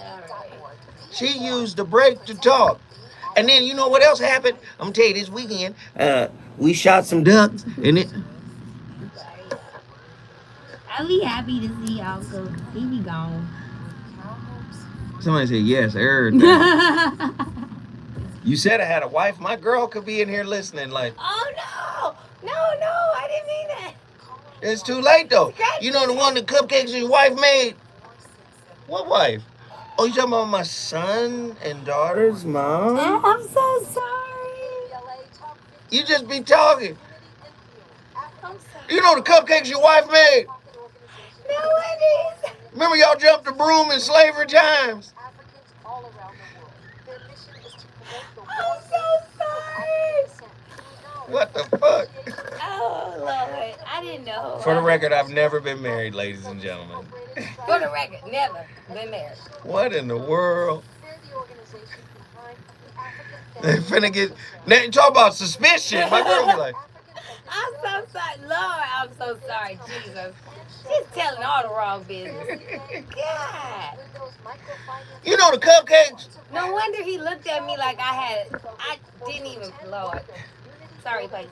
A: She used the break to talk. And then you know what else happened? I'm gonna tell you this weekend. We shot some ducks and it.
C: I'll be happy to see y'all go. He be gone.
A: Somebody said yes, I heard that. You said I had a wife. My girl could be in here listening. Like,
C: Oh no, I didn't mean that.
A: it's too late though. You know the one the cupcakes your wife made. What wife? Oh, you talking about my son and daughter's mom?
C: I'm so sorry.
A: You just be talking.
C: I'm sorry.
A: You know the cupcakes your wife made.
C: No, it is.
A: Remember y'all jumped the broom in slavery times?
H: Africans all around the world. Their mission is to promote the
C: I'm so sorry.
A: What the fuck?
C: Oh Lord, I didn't know.
A: For the record, I've never been married, ladies and gentlemen.
C: For the record, never been married.
A: What in the world?
H: They're the organization behind the African
A: They finna get. Now you talk about suspicion. My girl be like,
C: I'm so sorry, Lord. I'm so sorry, Jesus. She's telling all the wrong business. God.
A: you know the cupcakes?
C: No wonder he looked at me like I didn't even, Lord. Sorry, Pisces.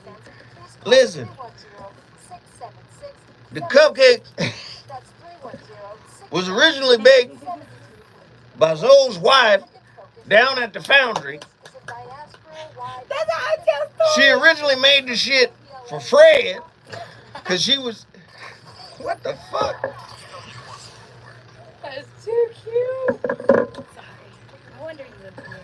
A: Listen, the cupcake was originally baked by Zoe's wife down at the foundry.
C: That's how I tell stories.
A: She originally made the shit for Fred, cause she was. What the fuck?
C: That's too cute. Sorry. I wonder you looked at me.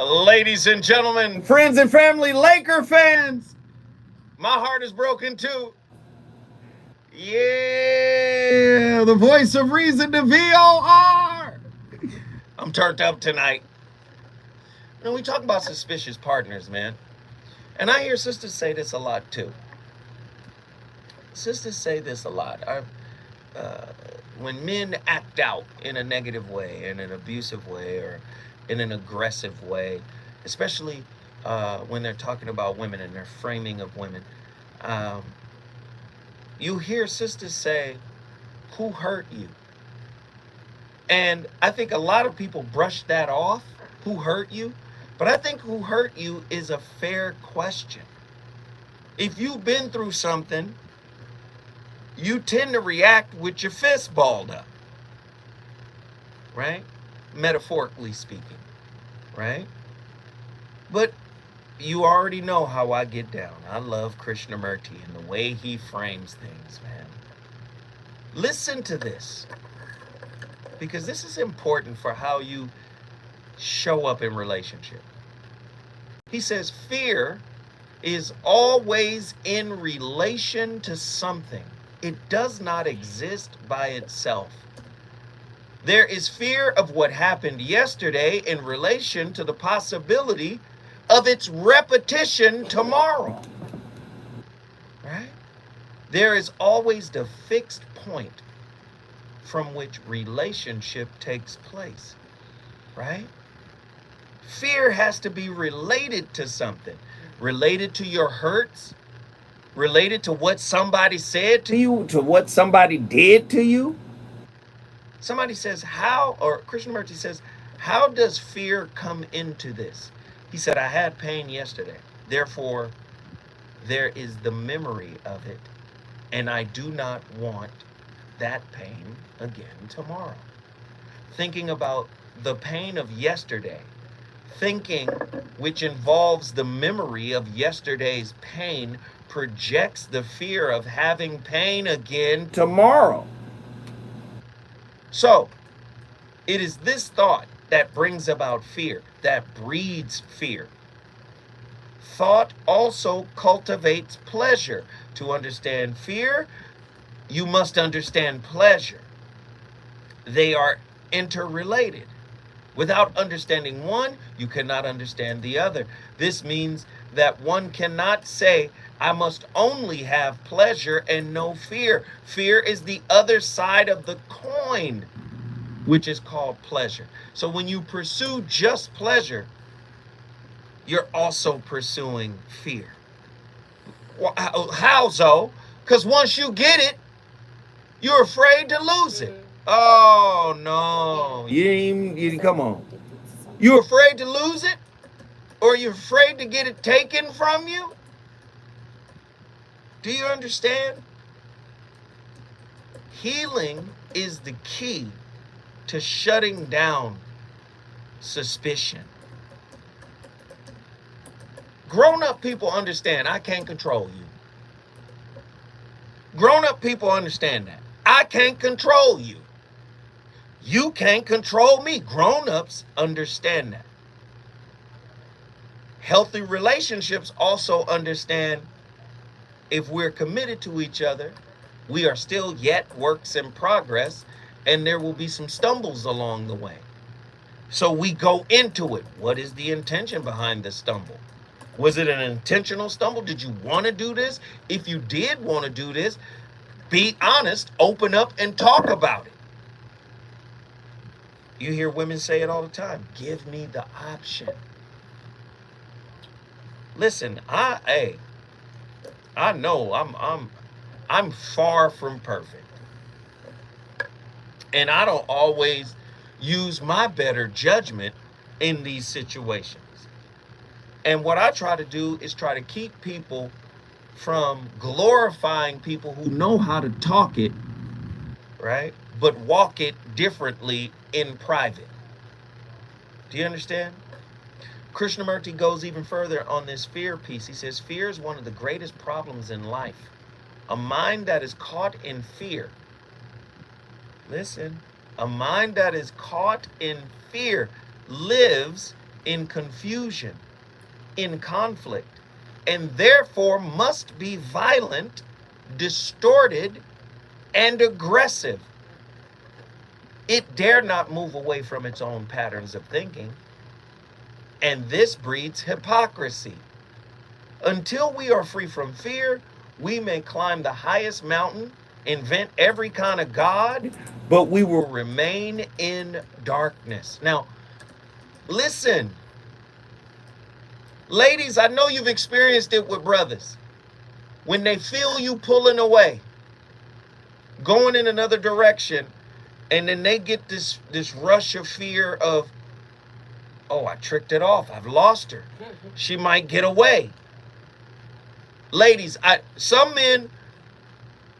A: Ladies and gentlemen, friends and family, Laker fans, my heart is broken too. Yeah, the voice of reason to VOR. I'm turned up tonight. You know, we talk about suspicious partners, man. And I hear sisters say this a lot too. Sisters say this a lot. When men act out in a negative way, in an abusive way, or in an aggressive way, especially when they're talking about women and their framing of women, you hear sisters say, "Who hurt you?" And I think a lot of people brush that off, who hurt you? But I think who hurt you is a fair question. If you've been through something, you tend to react with your fist balled up, right? Metaphorically speaking, right? But you already know how I get down. I love Krishnamurti and the way he frames things, man. Listen to this, because this is important for how you show up in relationship. He says, fear is always in relation to something. It does not exist by itself. There is fear of what happened yesterday in relation to the possibility of its repetition tomorrow. Right? There is always the fixed point from which relationship takes place, right? Fear has to be related to something, related to your hurts, related to what somebody said to you, to what somebody did to you. Somebody says, how, or Krishnamurti says, how does fear come into this? He said, I had pain yesterday. Therefore, there is the memory of it, and I do not want that pain again tomorrow. Thinking about the pain of yesterday, thinking, which involves the memory of yesterday's pain, projects the fear of having pain again tomorrow. So, it is this thought that brings about fear, that breeds fear. Thought also cultivates pleasure. To understand fear, you must understand pleasure. They are interrelated. Without understanding one, you cannot understand the other. This means that one cannot say, I must only have pleasure and no fear. Fear is the other side of the coin, which is called pleasure. So when you pursue just pleasure, you're also pursuing fear. How so? Because once you get it, you're afraid to lose it. Oh no. You come on. You afraid to lose it? Or you're afraid to get it taken from you? Do you understand? Healing is the key to shutting down suspicion. Grown-up people understand I can't control you. Grown-up people understand that. I can't control you. You can't control me. Grown-ups understand that. Healthy relationships also understand if we're committed to each other, we are still yet works in progress, and there will be some stumbles along the way. So we go into it. What is the intention behind the stumble? Was it an intentional stumble? Did you want to do this? If you did want to do this, be honest, open up, and talk about it. You hear women say it all the time. Give me the option. Listen, I know I'm far from perfect. And I don't always use my better judgment in these situations. And what I try to do is try to keep people from glorifying people who know how to talk it, right? But walk it differently in private. Do you understand? Krishnamurti goes even further on this fear piece. He says, fear is one of the greatest problems in life. A mind that is caught in fear. Listen, a mind that is caught in fear lives in confusion, in conflict, and therefore must be violent, distorted, and aggressive. It dare not move away from its own patterns of thinking. And this breeds hypocrisy. Until we are free from fear, we may climb the highest mountain, invent every kind of God, but we will remain in darkness. Now, listen. Ladies, I know you've experienced it with brothers. When they feel you pulling away, going in another direction, and then they get this rush of fear of, oh, I tricked it off. I've lost her. She might get away. Ladies, some men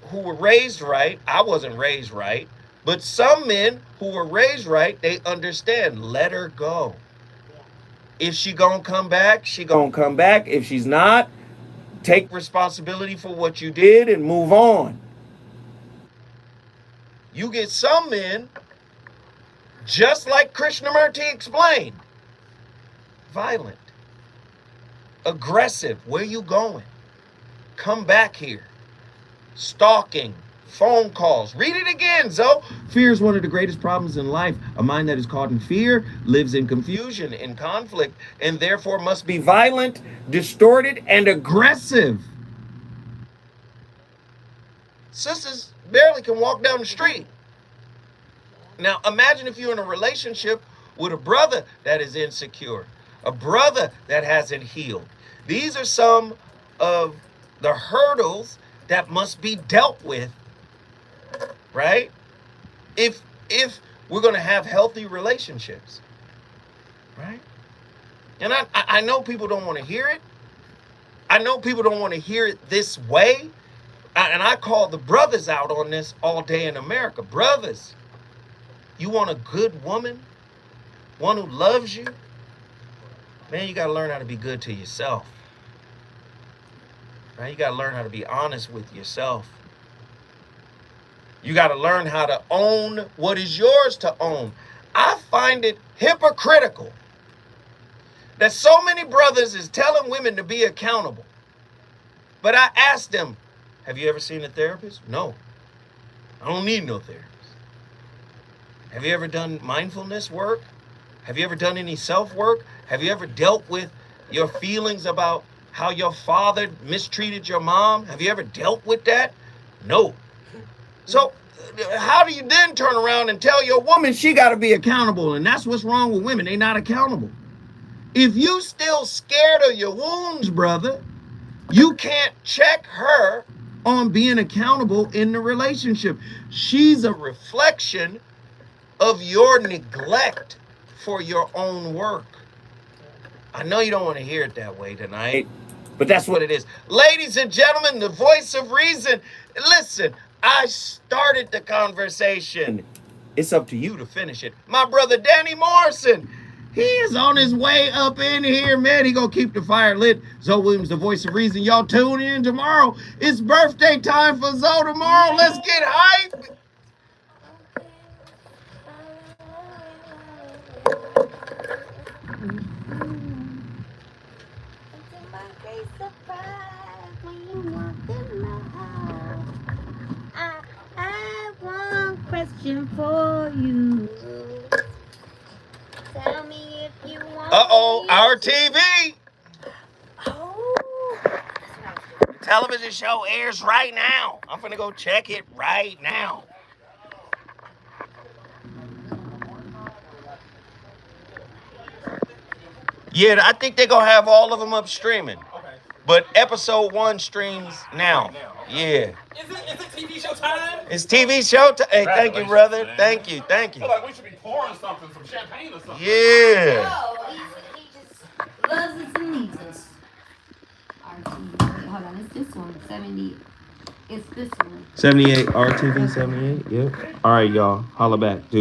A: who were raised right, I wasn't raised right, but some men who were raised right, they understand, let her go. If she gonna come back, she gonna come back. If she's not, take responsibility for what you did and move on. You get some men, just like Krishnamurti explained, violent, aggressive. Where you going? Come back here. Stalking, phone calls. Read it again, Zoe. Fear is one of the greatest problems in life. A mind that is caught in fear lives in confusion, in conflict, and therefore must be violent, distorted, and aggressive. sisters barely can walk down the street. Now, imagine if you're in a relationship with a brother that is insecure, a brother that hasn't healed. These are some of the hurdles that must be dealt with, right? If we're going to have healthy relationships, right? And I know people don't want to hear it. I know people don't want to hear it this way. And I call the brothers out on this all day in America. Brothers, you want a good woman? One who loves you? Man, you got to learn how to be good to yourself. Right? You got to learn how to be honest with yourself. You got to learn how to own what is yours to own. I find it hypocritical that so many brothers is telling women to be accountable. But I asked them, have you ever seen a therapist? No. I don't need no therapist. Have you ever done mindfulness work? Have you ever done any self-work? Have you ever dealt with your feelings about how your father mistreated your mom? Have you ever dealt with that? No. So how do you then turn around and tell your woman she got to be accountable? And that's what's wrong with women. They're not accountable. If you still scared of your wounds, brother, you can't check her on being accountable in the relationship. She's a reflection of your neglect for your own work. I know you don't want to hear it that way tonight, but that's what it is. Ladies and gentlemen, the voice of reason. Listen, I started the conversation. It's up to you to finish it. My brother Danny Morrison, he is on his way up in here, man. He gonna keep the fire lit. Zoe Williams, the voice of reason. Y'all tune in tomorrow. It's birthday time for Zoe tomorrow. Let's get hype.
C: I one question for you. Tell me if you want.
A: Uh-oh, our TV.
C: Oh.
A: Television show airs right now. I'm gonna go check it right now. Yeah, I think they're gonna have all of them up streaming.
I: Okay.
A: But episode 1 streams now. Yeah.
I: Is it TV show time?
A: It's TV show time. Hey, thank you, brother. Thank you.
I: I feel like we should be pouring something, some champagne or something.
A: Yeah.
C: No, he just loves us and needs us. RTV. Hold on, it's this one. 70. It's this one.
A: 78 RTV 78. Yep. All right, y'all. Holla back, dude.